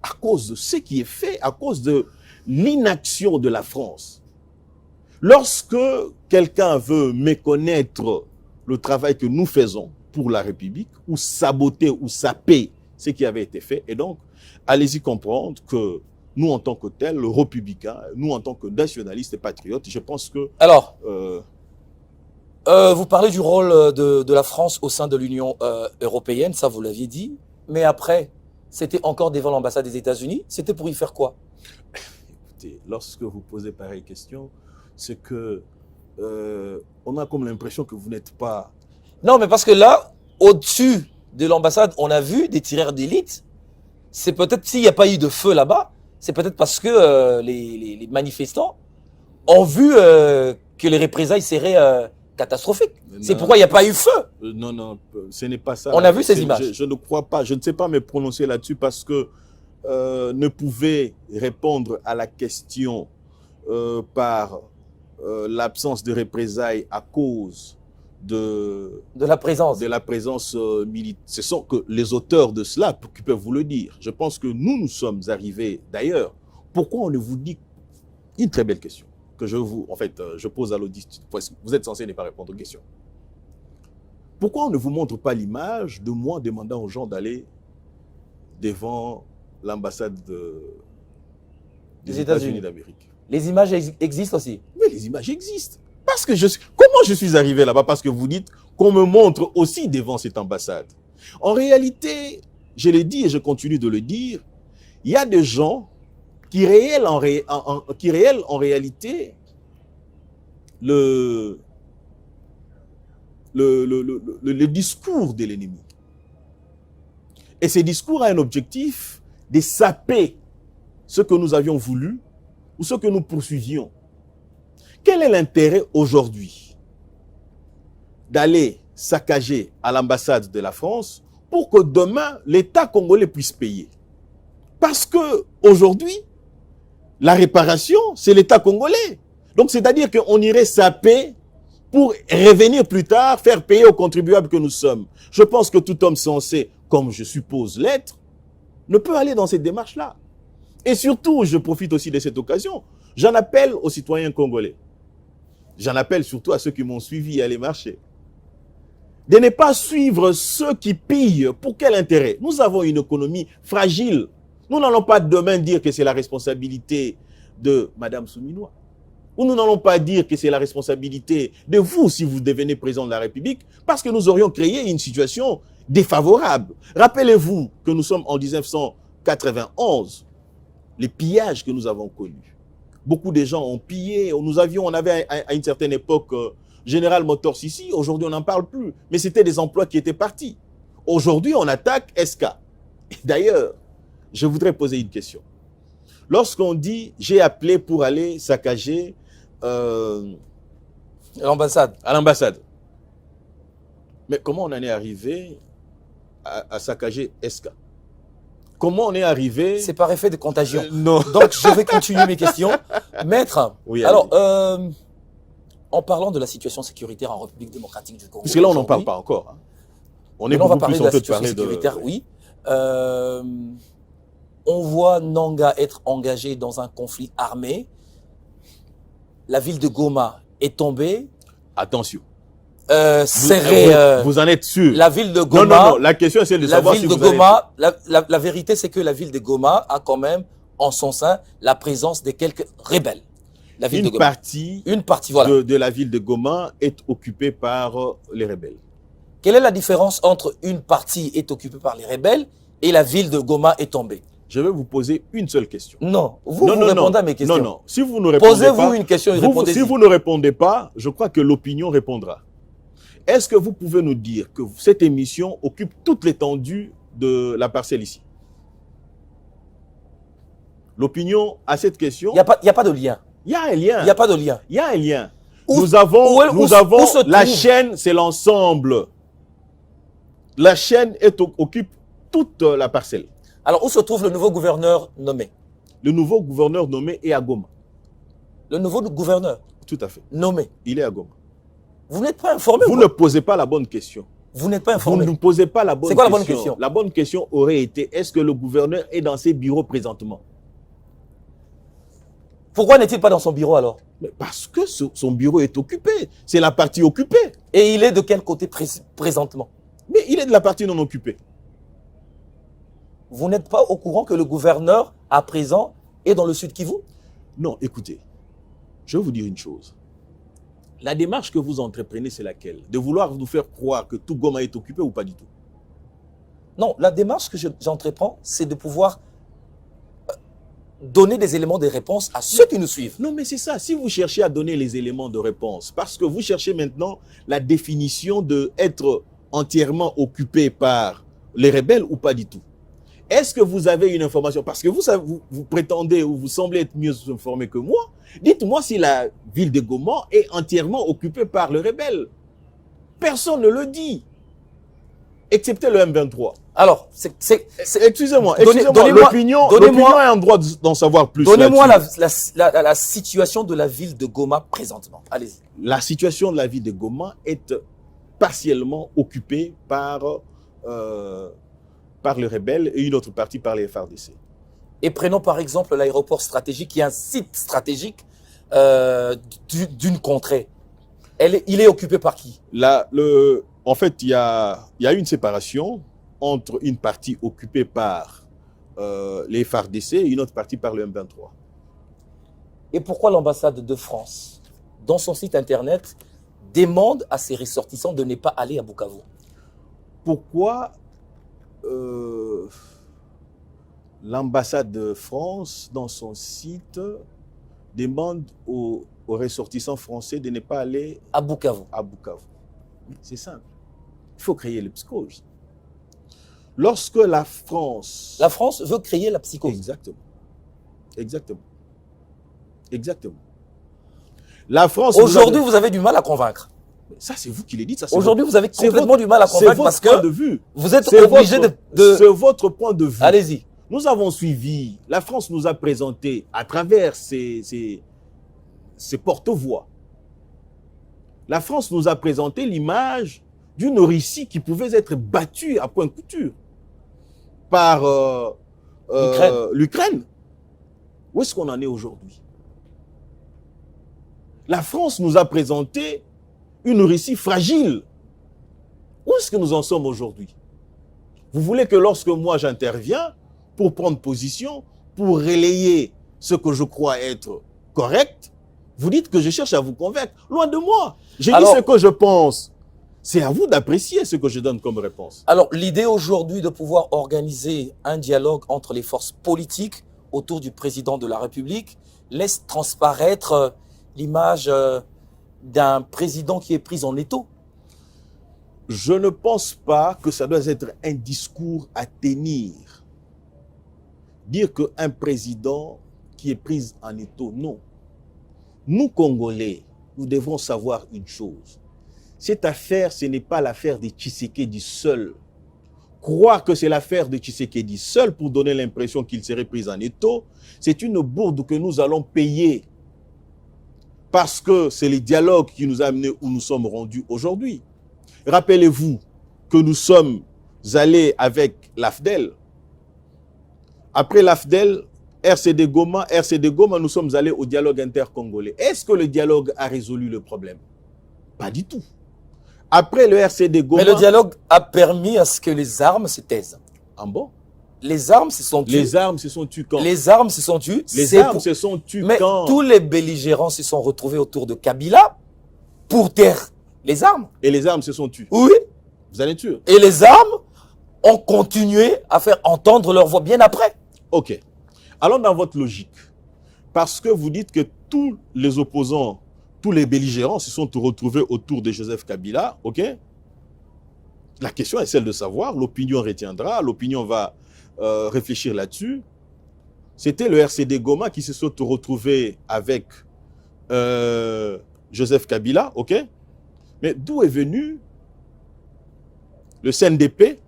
Speaker 3: à cause de ce qui est fait, à cause de l'inaction de la France. Lorsque quelqu'un veut méconnaître le travail que nous faisons pour la République, ou saboter ou saper ce qui avait été fait, et donc allez-y comprendre que nous, en tant que tels, républicains, nous, en tant que nationalistes et patriotes, je pense que...
Speaker 2: Alors, vous parlez du rôle de la France au sein de l'Union européenne, ça vous l'aviez dit, mais après, c'était encore devant l'ambassade des États-Unis, c'était pour y faire quoi?
Speaker 3: Écoutez, lorsque vous posez pareille question, c'est que on a comme l'impression que vous n'êtes pas...
Speaker 2: Non, mais parce que là, au-dessus de l'ambassade, on a vu des tireurs d'élite. C'est peut-être, s'il n'y a pas eu de feu là-bas, c'est peut-être parce que les manifestants ont vu que les représailles seraient catastrophiques. C'est pourquoi il n'y a pas eu feu.
Speaker 3: Non, non, ce n'est pas ça.
Speaker 2: On a vu ces images.
Speaker 3: Je ne crois pas, je ne sais pas me prononcer là-dessus parce que ne pouvait répondre à la question par l'absence de représailles à cause de
Speaker 2: la présence.
Speaker 3: De la présence militaire. Ce sont que les auteurs de cela qui peuvent vous le dire. Je pense que nous sommes arrivés d'ailleurs. Pourquoi on ne vous dit une très belle question que je pose à l'auditeur. Vous êtes censé ne pas répondre aux questions. Pourquoi on ne vous montre pas l'image de moi demandant aux gens d'aller devant l'ambassade des États-Unis d'Amérique?
Speaker 2: Les images existent aussi.
Speaker 3: Oui, les images existent. Parce que comment je suis arrivé là-bas? Parce que vous dites qu'on me montre aussi devant cette ambassade. En réalité, je l'ai dit et je continue de le dire, il y a des gens qui révèlent en réalité le discours de l'ennemi. Et ce discours a un objectif de saper ce que nous avions voulu ou ce que nous poursuivions. Quel est l'intérêt aujourd'hui d'aller saccager à l'ambassade de la France pour que demain, l'État congolais puisse payer? Parce que aujourd'hui, la réparation, c'est l'État congolais. Donc, c'est-à-dire qu'on irait saper pour revenir plus tard, faire payer aux contribuables que nous sommes. Je pense que tout homme censé, comme je suppose l'être, ne peut aller dans cette démarche-là. Et surtout, je profite aussi de cette occasion, j'en appelle aux citoyens congolais. J'en appelle surtout à ceux qui m'ont suivi à aller marcher. De ne pas suivre ceux qui pillent. Pour quel intérêt? Nous avons une économie fragile. Nous n'allons pas demain dire que c'est la responsabilité de Madame Souminois. Ou nous n'allons pas dire que c'est la responsabilité de vous si vous devenez président de la République, parce que nous aurions créé une situation défavorable. Rappelez-vous que nous sommes en 1991, les pillages que nous avons connus. Beaucoup de gens ont pillé. On avait à une certaine époque General Motors ici. Aujourd'hui, on n'en parle plus. Mais c'était des emplois qui étaient partis. Aujourd'hui, on attaque SK. D'ailleurs, je voudrais poser une question. Lorsqu'on dit « j'ai appelé pour aller saccager
Speaker 2: l'ambassade »,
Speaker 3: à l'ambassade. Mais comment on en est arrivé à saccager SK? Comment on est arrivé?
Speaker 2: C'est par effet de contagion.
Speaker 3: Non.
Speaker 2: Donc, je vais continuer mes questions. Maître,
Speaker 3: oui,
Speaker 2: alors, en parlant de la situation sécuritaire en République démocratique du Congo...
Speaker 3: Puisque là, on n'en parle pas encore. Hein.
Speaker 2: On va parler de la situation sécuritaire, oui. On voit Nanga être engagé dans un conflit armé. La ville de Goma est tombée.
Speaker 3: Attention.
Speaker 2: Vous
Speaker 3: en êtes sûr?
Speaker 2: La ville de Goma.
Speaker 3: Non. La question, c'est de savoir si vous
Speaker 2: Goma, la vérité, c'est que la ville de Goma a quand même en son sein la présence de quelques rebelles. La ville
Speaker 3: une
Speaker 2: de Goma.
Speaker 3: Une partie voilà. de la ville de Goma est occupée par les rebelles.
Speaker 2: Quelle est la différence entre une partie est occupée par les rebelles et la ville de Goma est tombée?
Speaker 3: Je vais vous poser une seule question.
Speaker 2: Non, vous répondez à mes questions.
Speaker 3: Non. Si vous ne répondez
Speaker 2: Posez-vous une question et répondez-y.
Speaker 3: Si vous ne répondez pas, je crois que l'opinion répondra. Est-ce que vous pouvez nous dire que cette émission occupe toute l'étendue de la parcelle ici? L'opinion à cette question...
Speaker 2: Il n'y a pas de lien.
Speaker 3: Il y a un lien.
Speaker 2: Il n'y a pas de lien.
Speaker 3: Il y a un lien. Nous avons la chaîne, c'est l'ensemble. La chaîne occupe toute la parcelle.
Speaker 2: Alors, où se trouve le nouveau gouverneur nommé?
Speaker 3: Le nouveau gouverneur nommé est à Goma.
Speaker 2: Le nouveau gouverneur?
Speaker 3: Tout à fait.
Speaker 2: Nommé?
Speaker 3: Il est à Goma.
Speaker 2: Vous n'êtes pas informé?
Speaker 3: Vous ne posez pas la bonne question.
Speaker 2: Vous n'êtes pas informé?
Speaker 3: Vous ne posez pas la bonne question.
Speaker 2: C'est quoi la bonne question?
Speaker 3: La bonne question aurait été, est-ce que le gouverneur est dans ses bureaux présentement?
Speaker 2: Pourquoi n'est-il pas dans son bureau alors?
Speaker 3: Mais parce que son bureau est occupé. C'est la partie occupée.
Speaker 2: Et il est de quel côté présentement?
Speaker 3: Mais il est de la partie non occupée.
Speaker 2: vous n'êtes pas au courant que le gouverneur, à présent, est dans le Sud Kivu?
Speaker 3: Non, écoutez, je vais vous dire une chose. La démarche que vous entreprenez, c'est laquelle? De vouloir nous faire croire que tout Goma est occupé ou pas du tout?
Speaker 2: Non, la démarche que j'entreprends, c'est de pouvoir donner des éléments de réponse à ceux qui nous suivent.
Speaker 3: Non, mais c'est ça. Si vous cherchez à donner les éléments de réponse, parce que vous cherchez maintenant la définition d'être entièrement occupé par les rebelles ou pas du tout. Est-ce que vous avez une information? Parce que vous prétendez ou vous semblez être mieux informé que moi. Dites-moi si la ville de Goma est entièrement occupée par les rebelles. Personne ne le dit, excepté le M23.
Speaker 2: Alors,
Speaker 3: excusez-moi,
Speaker 2: donnez-moi
Speaker 3: l'opinion a un droit d'en savoir plus.
Speaker 2: Donnez-moi la situation de la ville de Goma présentement. Allez-y.
Speaker 3: La situation de la ville de Goma est partiellement occupée par les rebelles et une autre partie par les FARDC.
Speaker 2: Et prenons par exemple l'aéroport stratégique, qui est un site stratégique d'une contrée. Il est occupé par qui?
Speaker 3: En fait, il y a une séparation entre une partie occupée par les FARDC et une autre partie par le M23.
Speaker 2: Et pourquoi l'ambassade de France, dans son site internet, demande à ses ressortissants de ne pas aller à Bukavu?
Speaker 3: Pourquoi l'ambassade de France, dans son site, demande aux ressortissants français de ne pas aller
Speaker 2: à Bukavu?
Speaker 3: C'est simple. Il faut créer le psychose. Lorsque la France...
Speaker 2: La France veut créer la psychose.
Speaker 3: Exactement. Exactement. Exactement. La France...
Speaker 2: Aujourd'hui, vous avez du mal à convaincre.
Speaker 3: Ça, c'est vous qui le dites.
Speaker 2: Aujourd'hui, vous avez complètement du mal à convaincre parce que vous êtes obligé de...
Speaker 3: C'est votre point de vue.
Speaker 2: Allez-y.
Speaker 3: Nous avons suivi, la France nous a présenté à travers ses porte-voix. La France nous a présenté l'image d'une Russie qui pouvait être battue à point de couture par l'Ukraine. Où est-ce qu'on en est aujourd'hui? La France nous a présenté une Russie fragile. Où est-ce que nous en sommes aujourd'hui? Vous voulez que lorsque moi j'interviens pour prendre position, pour relayer ce que je crois être correct, vous dites que je cherche à vous convaincre. Loin de moi. J'ai dit ce que je pense. C'est à vous d'apprécier ce que je donne comme réponse.
Speaker 2: Alors, l'idée aujourd'hui de pouvoir organiser un dialogue entre les forces politiques autour du président de la République laisse transparaître l'image d'un président qui est pris en étau.
Speaker 3: Je ne pense pas que ça doit être un discours à tenir. Dire qu'un président qui est pris en étau, non. Nous, Congolais, nous devons savoir une chose. Cette affaire, ce n'est pas l'affaire de Tshisekedi seul. Croire que c'est l'affaire de Tshisekedi seul pour donner l'impression qu'il serait pris en étau, c'est une bourde que nous allons payer. Parce que c'est le dialogue qui nous a amenés où nous sommes rendus aujourd'hui. Rappelez-vous que nous sommes allés avec l'AFDEL. Après l'AFDEL, RCD Goma, nous sommes allés au dialogue intercongolais. Est-ce que le dialogue a résolu le problème? Pas du tout. Après le RCD Goma...
Speaker 2: Mais le dialogue a permis à ce que les armes se taisent.
Speaker 3: Ah bon?
Speaker 2: Les armes se sont tues.
Speaker 3: Les armes se sont tues quand?
Speaker 2: Les armes se sont tues.
Speaker 3: Les armes se sont tues
Speaker 2: Mais
Speaker 3: quand?
Speaker 2: tous les belligérants se sont retrouvés autour de Kabila pour taire les armes.
Speaker 3: Et les armes se sont tues?
Speaker 2: Oui.
Speaker 3: Vous en êtes sûr?
Speaker 2: Et les armes ont continué à faire entendre leur voix bien après.
Speaker 3: Ok. Allons dans votre logique. Parce que vous dites que tous les opposants, tous les belligérants se sont retrouvés autour de Joseph Kabila, ok? La question est celle de savoir, l'opinion retiendra, l'opinion va réfléchir là-dessus. C'était le RCD Goma qui se sont retrouvés avec Joseph Kabila, ok? Mais d'où est venu le CNDP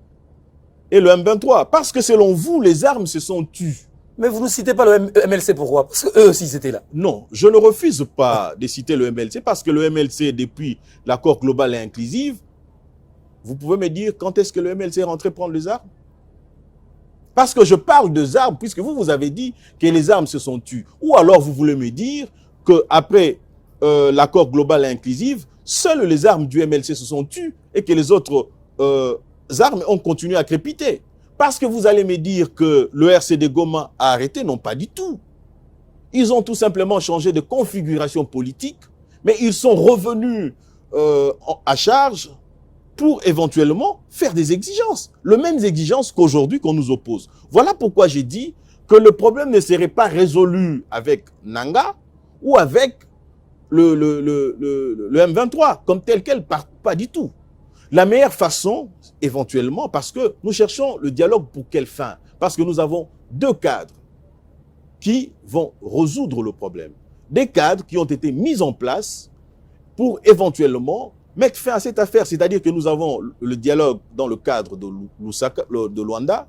Speaker 3: et le M23? Parce que selon vous, les armes se sont tues.
Speaker 2: Mais vous ne citez pas le MLC, pourquoi? Parce qu'eux aussi, ils étaient là.
Speaker 3: Non, je ne refuse pas de citer le MLC parce que le MLC, depuis l'accord global et inclusif, vous pouvez me dire quand est-ce que le MLC est rentré prendre les armes? Parce que je parle des armes, puisque vous avez dit que les armes se sont tues. Ou alors vous voulez me dire qu'après l'accord global et inclusif, seules les armes du MLC se sont tues et que les autres armes ont continué à crépiter. Parce que vous allez me dire que le RCD Goma a arrêté, non pas du tout. Ils ont tout simplement changé de configuration politique, mais ils sont revenus à charge pour éventuellement faire des exigences. Les mêmes exigences qu'aujourd'hui qu'on nous oppose. Voilà pourquoi j'ai dit que le problème ne serait pas résolu avec Nanga ou avec le M23, comme tel quel, pas du tout. La meilleure façon, éventuellement, parce que nous cherchons le dialogue pour quelle fin? Parce que nous avons deux cadres qui vont résoudre le problème. Des cadres qui ont été mis en place pour éventuellement mettre fin à cette affaire. C'est-à-dire que nous avons le dialogue dans le cadre de Luanda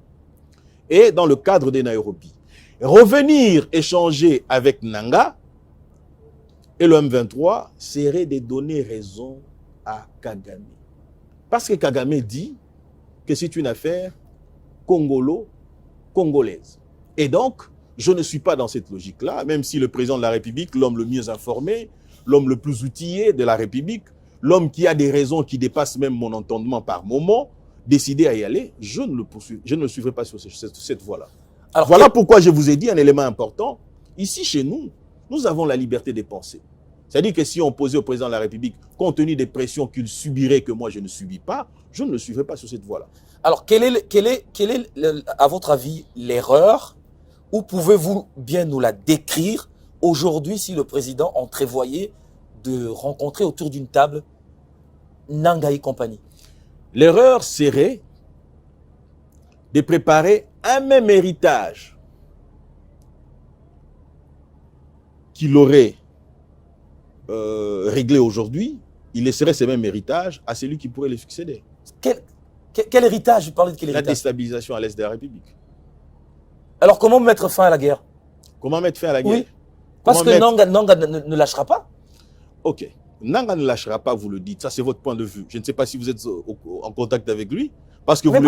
Speaker 3: et dans le cadre de Nairobi. Revenir échanger avec Nanga et le M23 serait de donner raison à Kagame. Parce que Kagame dit que c'est une affaire congolaise. Et donc, je ne suis pas dans cette logique-là, même si le président de la République, l'homme le mieux informé, l'homme le plus outillé de la République, l'homme qui a des raisons qui dépassent même mon entendement par moment, décidé à y aller, je ne le suivrai pas sur cette voie-là. Voilà pourquoi je vous ai dit un élément important. Ici, chez nous, nous avons la liberté de penser. C'est-à-dire que si on posait au président de la République, compte tenu des pressions qu'il subirait que moi je ne subis pas, je ne le suivrai pas sur cette voie-là.
Speaker 2: Alors, quelle est à votre avis, l'erreur? Ou pouvez-vous bien nous la décrire aujourd'hui si le président entrevoyait de rencontrer autour d'une table Nanga et compagnie?
Speaker 3: L'erreur serait de préparer un même héritage qu'il aurait réglé aujourd'hui. Il laisserait ce même héritage à celui qui pourrait le succéder.
Speaker 2: Quel héritage? Vous parlez de quel héritage?
Speaker 3: La déstabilisation à l'est de la République.
Speaker 2: Alors, comment mettre fin à la guerre?
Speaker 3: Comment mettre fin à la guerre?
Speaker 2: Oui, parce que Nanga ne lâchera pas.
Speaker 3: Ok. Nanga ne lâchera pas, vous le dites. Ça, c'est votre point de vue. Je ne sais pas si vous êtes en contact avec lui, parce que vous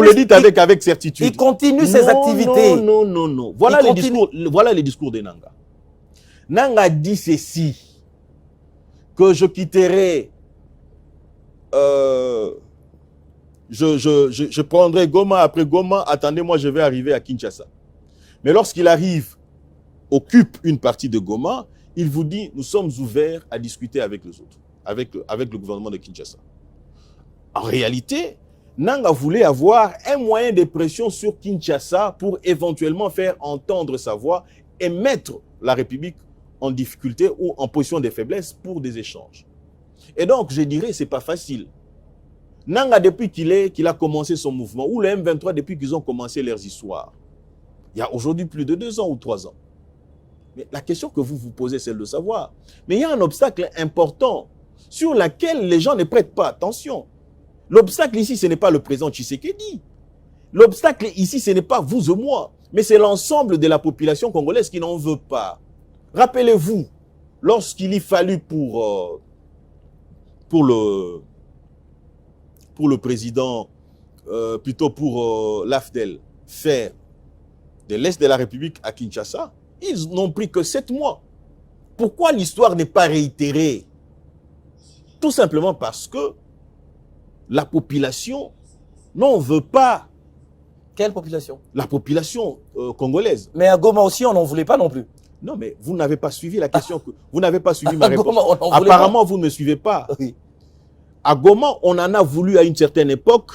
Speaker 3: le dites avec certitude.
Speaker 2: Il continue ses activités.
Speaker 3: Non. Voilà les discours de Nanga. Nanga dit ceci, que je quitterai, je prendrai Goma après Goma, attendez-moi, je vais arriver à Kinshasa. Mais lorsqu'il arrive, occupe une partie de Goma, il vous dit, nous sommes ouverts à discuter avec les autres, avec le gouvernement de Kinshasa. En réalité, Nanga voulait avoir un moyen de pression sur Kinshasa pour éventuellement faire entendre sa voix et mettre la République en difficulté ou en position de faiblesse pour des échanges. Et donc, je dirais, c'est pas facile. Nanga, depuis qu'il a commencé son mouvement, ou le M23, depuis qu'ils ont commencé leurs histoires, il y a aujourd'hui plus de 2 ans ou 3 ans. Mais la question que vous vous posez, c'est de savoir. Mais il y a un obstacle important sur lequel les gens ne prêtent pas attention. L'obstacle ici, ce n'est pas le président Tshisekedi. L'obstacle ici, ce n'est pas vous ou moi, mais c'est l'ensemble de la population congolaise qui n'en veut pas. Rappelez-vous, lorsqu'il y fallut pour le président, plutôt pour l'AFDEL, faire de l'Est de la République à Kinshasa, ils n'ont pris que 7 mois. Pourquoi l'histoire n'est pas réitérée? Tout simplement parce que la population n'en veut pas.
Speaker 2: Quelle population?
Speaker 3: La population congolaise.
Speaker 2: Mais à Goma aussi, on n'en voulait pas non plus.
Speaker 3: Non, mais vous n'avez pas suivi la question. Vous n'avez pas suivi ma réponse.
Speaker 2: Goma,
Speaker 3: apparemment, vous ne me suivez pas.
Speaker 2: Oui.
Speaker 3: À Goma, on en a voulu à une certaine époque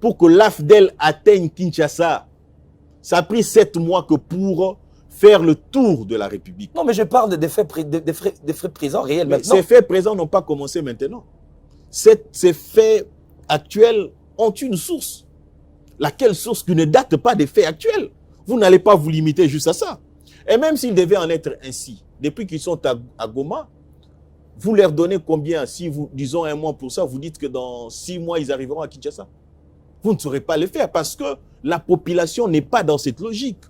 Speaker 3: pour que l'AFDEL atteigne Kinshasa. Ça a pris 7 mois que pour faire le tour de la République.
Speaker 2: Non, mais je parle des faits présents réels maintenant.
Speaker 3: Ces faits présents n'ont pas commencé maintenant. Ces faits actuels ont une source. Laquelle source qui ne date pas des faits actuels. Vous n'allez pas vous limiter juste à ça. Et même s'il devait en être ainsi, depuis qu'ils sont à Goma, vous leur donnez combien? Si vous, disons 1 mois pour ça, vous dites que dans 6 mois, ils arriveront à Kinshasa. Vous ne saurez pas le faire parce que la population n'est pas dans cette logique.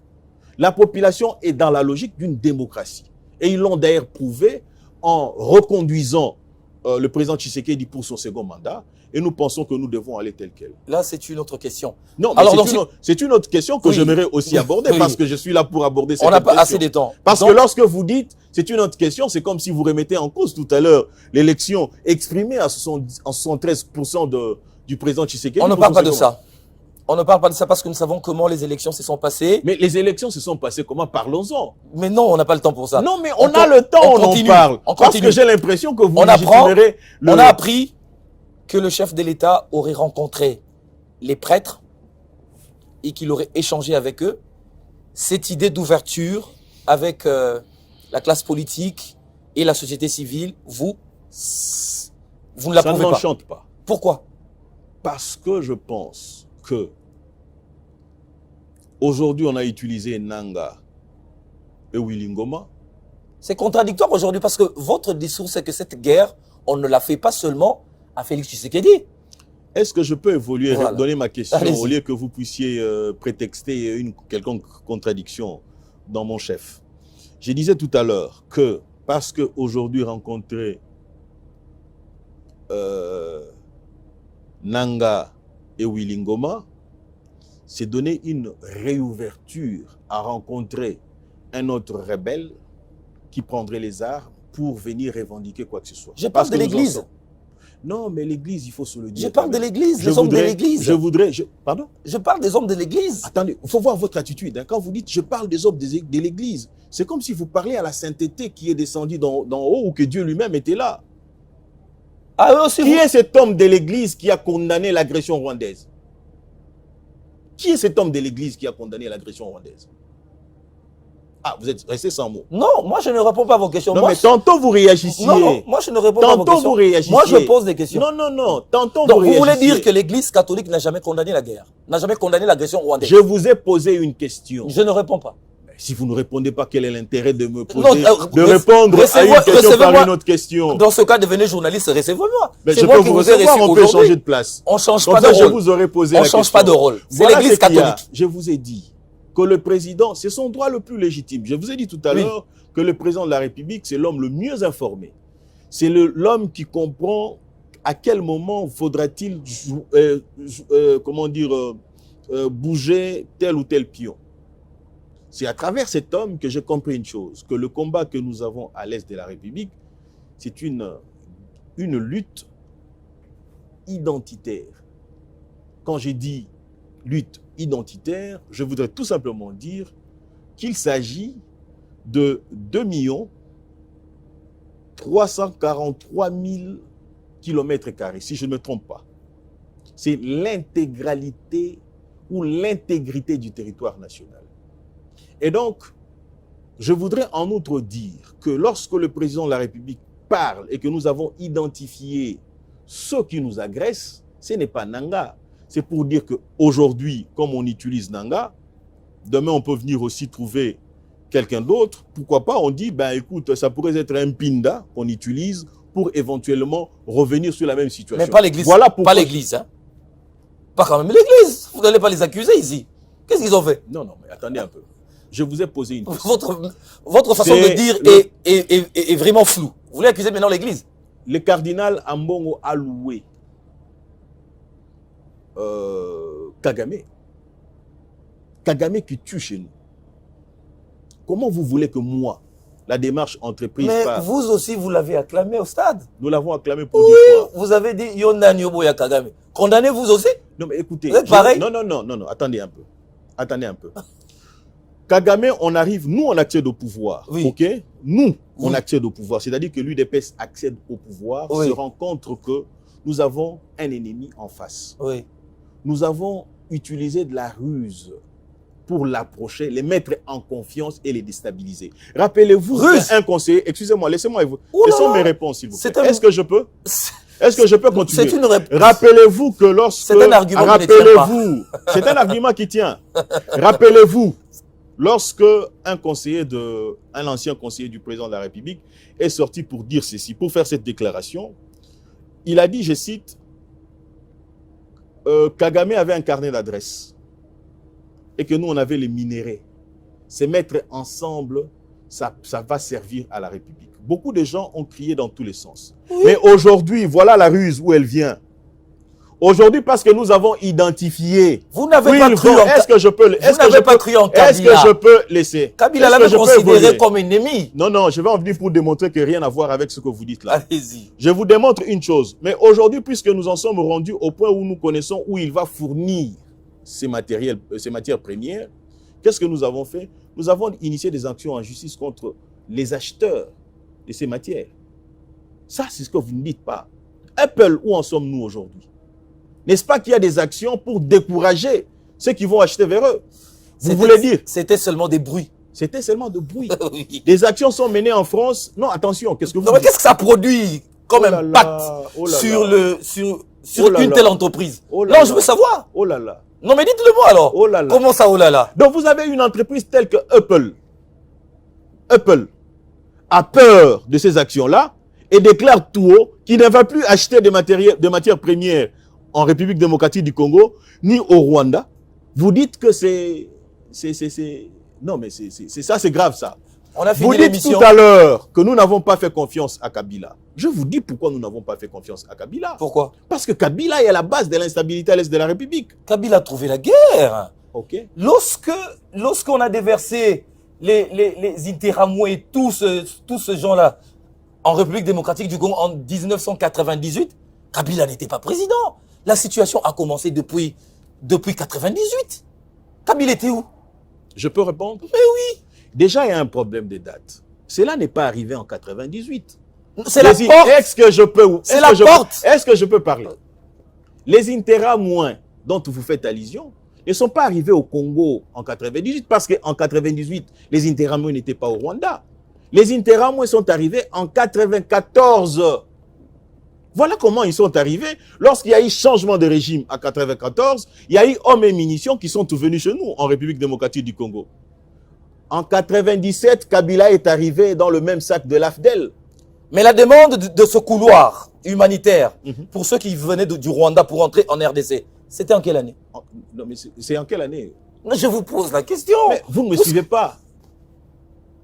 Speaker 3: La population est dans la logique d'une démocratie. Et ils l'ont d'ailleurs prouvé en reconduisant le président Tshisekedi pour son second mandat. Et nous pensons que nous devons aller tel quel.
Speaker 2: Là, c'est une autre question.
Speaker 3: Non, mais c'est une autre question que j'aimerais aussi aborder parce que je suis là pour aborder cette question.
Speaker 2: On n'a pas assez de temps.
Speaker 3: Parce que lorsque vous dites c'est une autre question, c'est comme si vous remettez en cause tout à l'heure l'élection exprimée à 73% du président Tshisekedi.
Speaker 2: On ne parle pas de ça. On ne parle pas de ça parce que nous savons comment les élections se sont passées.
Speaker 3: Mais les élections se sont passées comment? Parlons-en.
Speaker 2: Mais non, on n'a pas le temps pour ça.
Speaker 3: Non, mais on a le temps, on en parle. Parce que j'ai l'impression que vous légitimerez le...
Speaker 2: On a appris que le chef de l'État aurait rencontré les prêtres et qu'il aurait échangé avec eux. Cette idée d'ouverture avec la classe politique et la société civile, vous ne l'approuvez pas.
Speaker 3: Ça ne m'enchante pas.
Speaker 2: Pourquoi?
Speaker 3: Parce que je pense que aujourd'hui, on a utilisé Nanga et Willy Ngoma.
Speaker 2: C'est contradictoire aujourd'hui parce que votre discours, c'est que cette guerre, on ne la fait pas seulement à Félix Tshisekedi.
Speaker 3: Est-ce que je peux évoluer, donner ma question au lieu que vous puissiez prétexter une quelconque contradiction dans mon chef? Je disais tout à l'heure que parce qu'aujourd'hui rencontrer Nanga et Willy Ngoma, c'est donner une réouverture à rencontrer un autre rebelle qui prendrait les armes pour venir revendiquer quoi que ce soit.
Speaker 2: Je parle de l'Église.
Speaker 3: Non, mais l'Église, il faut se le dire.
Speaker 2: Je parle de l'Église, des hommes de l'Église.
Speaker 3: Pardon?
Speaker 2: Je parle des hommes de l'Église.
Speaker 3: Attendez, il faut voir votre attitude. Hein. Quand vous dites « je parle des hommes de l'Église », c'est comme si vous parliez à la sainteté qui est descendue d'en haut ou que Dieu lui-même était là.
Speaker 2: Ah, aussi,
Speaker 3: qui est cet homme de l'Église qui a condamné l'agression rwandaise? Qui est cet homme de l'Église qui a condamné l'agression rwandaise? Ah, vous êtes resté sans mots.
Speaker 2: Non, moi je ne réponds pas à vos questions.
Speaker 3: Non,
Speaker 2: moi,
Speaker 3: mais tantôt vous réagissiez.
Speaker 2: Non, moi je ne réponds pas à vos questions.
Speaker 3: Tantôt vous réagissiez.
Speaker 2: Moi je pose des questions.
Speaker 3: Non. Tantôt
Speaker 2: donc,
Speaker 3: vous réagissiez.
Speaker 2: Vous voulez dire que l'Église catholique n'a jamais condamné la guerre, n'a jamais condamné l'agression rwandaise?
Speaker 3: Je vous ai posé une question.
Speaker 2: Je ne réponds pas.
Speaker 3: Si vous ne répondez pas, quel est l'intérêt de me poser,
Speaker 2: de
Speaker 3: répondre à une question par une autre question?
Speaker 2: Dans ce cas, devenez journaliste, recevez-moi.
Speaker 3: Je peux vous recevoir, on peut changer de place.
Speaker 2: On ne change pas de rôle.
Speaker 3: Je vous aurais posé la question.
Speaker 2: On ne change pas de rôle. C'est l'Église catholique.
Speaker 3: Je vous ai dit que le président, c'est son droit le plus légitime. Je vous ai dit tout à l'heure que le président de la République, c'est l'homme le mieux informé. C'est l'homme qui comprend à quel moment faudra-t-il bouger tel ou tel pion. C'est à travers cet homme que j'ai compris une chose, que le combat que nous avons à l'est de la République, c'est une lutte identitaire. Quand j'ai dit lutte identitaire, je voudrais tout simplement dire qu'il s'agit de 2 343 000 km², si je ne me trompe pas. C'est l'intégralité ou l'intégrité du territoire national. Et donc, je voudrais en outre dire que lorsque le président de la République parle et que nous avons identifié ceux qui nous agressent, ce n'est pas Nanga. C'est pour dire qu'aujourd'hui, comme on utilise Nanga, demain on peut venir aussi trouver quelqu'un d'autre. Pourquoi pas, on dit, ben écoute, ça pourrait être un Pinda qu'on utilise pour éventuellement revenir sur la même situation.
Speaker 2: Mais pas l'Église,
Speaker 3: voilà pourquoi...
Speaker 2: pas l'Église, hein. Pas quand même l'Église. Vous n'allez pas les accuser ici. Qu'est-ce qu'ils ont fait?
Speaker 3: Non, mais attendez un peu. Je vous ai posé une question.
Speaker 2: Votre façon de dire est vraiment floue. Vous voulez accuser maintenant l'Église?
Speaker 3: Le cardinal Ambongo a loué Kagame. Kagame qui tue chez nous. Comment vous voulez que moi, la démarche entreprise par...
Speaker 2: Mais vous aussi, vous l'avez acclamé au stade.
Speaker 3: Nous l'avons acclamé pour dire quoi?
Speaker 2: Vous avez dit Yonda Nyoboya Kagame. Condamnez-vous aussi?
Speaker 3: Non, mais écoutez.
Speaker 2: Vous êtes pareil?
Speaker 3: Non, attendez un peu. Attendez un peu. Kagame, on arrive, nous on accède au pouvoir, ok? Nous, on accède au pouvoir, c'est-à-dire que l'UDPS accède au pouvoir, se rend compte que nous avons un ennemi en face.
Speaker 2: Oui.
Speaker 3: Nous avons utilisé de la ruse pour l'approcher, les mettre en confiance et les déstabiliser. Rappelez-vous un conseiller, excusez-moi, laissez-moi mes réponses s'il vous plaît. Est-ce que je peux? Est-ce que je peux continuer?
Speaker 2: C'est une réponse.
Speaker 3: Rappelez-vous que lorsque...
Speaker 2: C'est un argument qui ne tient pas.
Speaker 3: C'est un argument qui tient. Rappelez-vous, lorsque un ancien conseiller du président de la République est sorti pour dire ceci, pour faire cette déclaration, il a dit, je cite, Kagame avait un carnet d'adresses et que nous, on avait les minéraux. C'est mettre ensemble, ça va servir à la République. Beaucoup de gens ont crié dans tous les sens. Oui. Mais aujourd'hui, voilà la ruse où elle vient. Aujourd'hui, parce que nous avons identifié...
Speaker 2: Vous n'avez pas cru en Kabila.
Speaker 3: Est-ce que je peux... Est-ce que je peux laisser...
Speaker 2: Kabila l'avait considéré comme ennemi.
Speaker 3: Non, je vais en venir pour démontrer que rien à voir avec ce que vous dites là.
Speaker 2: Allez-y.
Speaker 3: Je vous démontre une chose. Mais aujourd'hui, puisque nous en sommes rendus au point où nous connaissons où il va fournir ces matières premières, qu'est-ce que nous avons fait? Nous avons initié des actions en justice contre les acheteurs de ces matières. Ça, c'est ce que vous ne dites pas. Apple, où en sommes-nous aujourd'hui? N'est-ce pas qu'il y a des actions pour décourager ceux qui vont acheter vers eux? Vous voulez dire?
Speaker 2: C'était seulement des bruits.
Speaker 3: C'était seulement de bruit.
Speaker 2: Oui.
Speaker 3: Des actions sont menées en France. Non, attention, qu'est-ce que vous
Speaker 2: Non, mais
Speaker 3: dites?
Speaker 2: qu'est-ce que ça produit comme
Speaker 3: Oh là
Speaker 2: impact
Speaker 3: là, oh là
Speaker 2: sur,
Speaker 3: là.
Speaker 2: sur
Speaker 3: Oh là
Speaker 2: une
Speaker 3: là.
Speaker 2: telle entreprise?
Speaker 3: Oh là
Speaker 2: Non,
Speaker 3: là.
Speaker 2: je veux savoir.
Speaker 3: Oh là là.
Speaker 2: Non, mais dites-le moi alors.
Speaker 3: Oh là là.
Speaker 2: Comment ça, oh là là?
Speaker 3: Donc vous avez une entreprise telle que Apple. Apple a peur de ces actions-là et déclare tout haut qu'il ne va plus acheter de matières premières en République démocratique du Congo, ni au Rwanda. Vous dites que c'est... Non, mais c'est ça, c'est grave ça.
Speaker 2: On a
Speaker 3: Vous
Speaker 2: fini
Speaker 3: dites
Speaker 2: l'émission.
Speaker 3: tout à l'heure que nous n'avons pas fait confiance à Kabila. Je vous dis pourquoi nous n'avons pas fait confiance à Kabila.
Speaker 2: Pourquoi?
Speaker 3: Parce que Kabila est à la base de l'instabilité à l'est de la République.
Speaker 2: Kabila a trouvé la guerre.
Speaker 3: Ok.
Speaker 2: Lorsqu'on a déversé les Interamwe et tous ce gens-là en République démocratique du Congo en 1998, Kabila n'était pas président. La situation a commencé depuis 98. Kabila était où?
Speaker 3: Je peux répondre?
Speaker 2: Mais oui.
Speaker 3: Déjà, il y a un problème de date. Cela n'est pas arrivé en 98.
Speaker 2: C'est la porte.
Speaker 3: Est-ce que je peux...
Speaker 2: C'est la porte.
Speaker 3: Est-ce que je peux parler? Les Interamwe dont vous faites allusion ne sont pas arrivés au Congo en 98 parce qu'en 98, les Interamwe n'étaient pas au Rwanda. Les Interamwe sont arrivés en 94. Voilà comment ils sont arrivés. Lorsqu'il y a eu changement de régime à 94, il y a eu hommes et munitions qui sont venus chez nous en République démocratique du Congo. En 97, Kabila est arrivé dans le même sac de l'AFDEL.
Speaker 2: Mais la demande de ce couloir humanitaire pour ceux qui venaient du Rwanda pour entrer en RDC, c'était en quelle année?
Speaker 3: Non, mais c'est en quelle année?
Speaker 2: Non, je vous pose la question.
Speaker 3: Mais vous ne me suivez pas.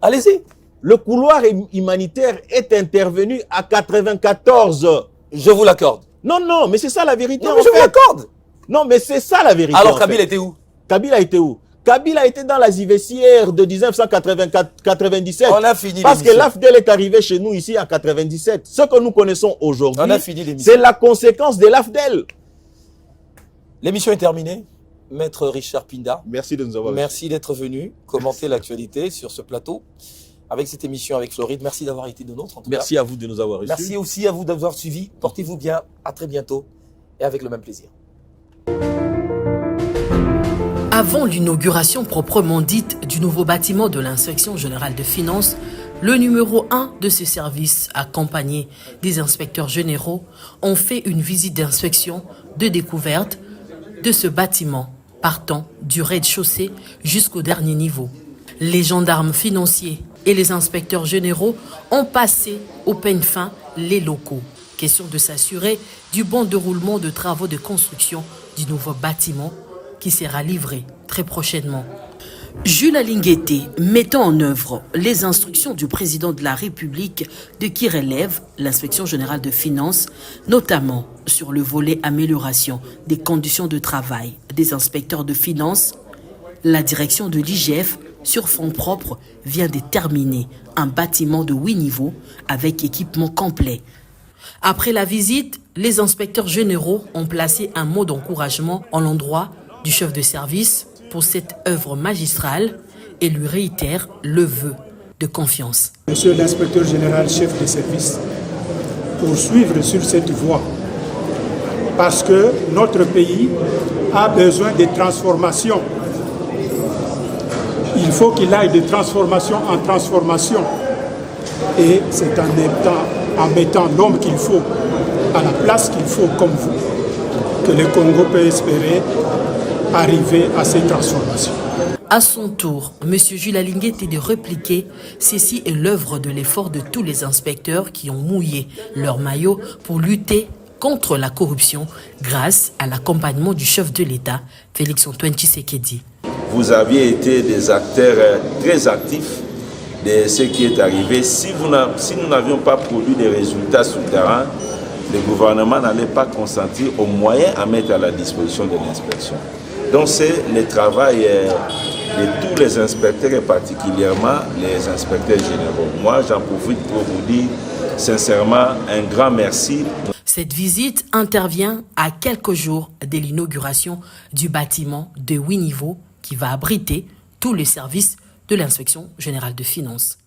Speaker 2: Allez-y.
Speaker 3: Le couloir humanitaire est intervenu à 94.
Speaker 2: Je vous l'accorde.
Speaker 3: Non, non, mais c'est ça la vérité.
Speaker 2: Non,
Speaker 3: en
Speaker 2: mais je vous
Speaker 3: fait.
Speaker 2: l'accorde.
Speaker 3: Non, mais c'est ça la vérité.
Speaker 2: Alors
Speaker 3: en
Speaker 2: Kabila
Speaker 3: fait.
Speaker 2: était où?
Speaker 3: Kabila était où? Kabila était dans la Zivessière de 1997.
Speaker 2: On a fini
Speaker 3: Parce que
Speaker 2: l'émission.
Speaker 3: l'AFDEL est arrivé chez nous ici en 97. Ce que nous connaissons aujourd'hui,
Speaker 2: On a fini l'émission.
Speaker 3: c'est la conséquence de l'AFDEL.
Speaker 2: L'émission est terminée. Maître Richard Pinda,
Speaker 3: Merci de nous avoir
Speaker 2: merci d'être venu commenter l'actualité sur ce plateau avec cette émission avec Floride. Merci d'avoir été de nôtres. En tout
Speaker 3: Merci à vous de nous avoir reçus.
Speaker 2: cas. Merci aussi à vous d'avoir suivi. Portez-vous bien. À très bientôt et avec le même plaisir.
Speaker 1: Avant l'inauguration proprement dite du nouveau bâtiment de l'Inspection générale de finances, le numéro 1 de ce service, accompagné des inspecteurs généraux, ont fait une visite d'inspection de découverte de ce bâtiment, partant du rez-de-chaussée jusqu'au dernier niveau. Les gendarmes financiers et les inspecteurs généraux ont passé au peigne fin les locaux. Question de s'assurer du bon déroulement de travaux de construction du nouveau bâtiment qui sera livré très prochainement. Jules Alingueté, mettant en œuvre les instructions du président de la République de qui relève l'inspection générale de finances, notamment sur le volet amélioration des conditions de travail des inspecteurs de finances, la direction de l'IGF, sur fonds propres, vient de terminer un bâtiment de 8 niveaux avec équipement complet. Après la visite, les inspecteurs généraux ont placé un mot d'encouragement en l'endroit du chef de service pour cette œuvre magistrale et lui réitère le vœu de confiance.
Speaker 4: Monsieur l'inspecteur général chef de service, poursuivre sur cette voie parce que notre pays a besoin de transformation. Il faut qu'il aille de transformation en transformation. Et c'est en mettant l'homme qu'il faut à la place qu'il faut comme vous que le Congo peut espérer arriver à ces transformations.
Speaker 1: À son tour, M. Jules Alingueté de répliquer, ceci est l'œuvre de l'effort de tous les inspecteurs qui ont mouillé leur maillot pour lutter contre la corruption grâce à l'accompagnement du chef de l'État, Félix-Antoine Tshisekedi.
Speaker 5: Vous aviez été des acteurs très actifs de ce qui est arrivé. Si nous n'avions pas produit des résultats sur le terrain, le gouvernement n'allait pas consentir aux moyens à mettre à la disposition de l'inspection. Donc c'est le travail de tous les inspecteurs et particulièrement les inspecteurs généraux. Moi, j'en profite pour vous dire sincèrement un grand merci.
Speaker 1: Cette visite intervient à quelques jours de l'inauguration du bâtiment de 8 niveaux qui va abriter tous les services de l'inspection générale de finances.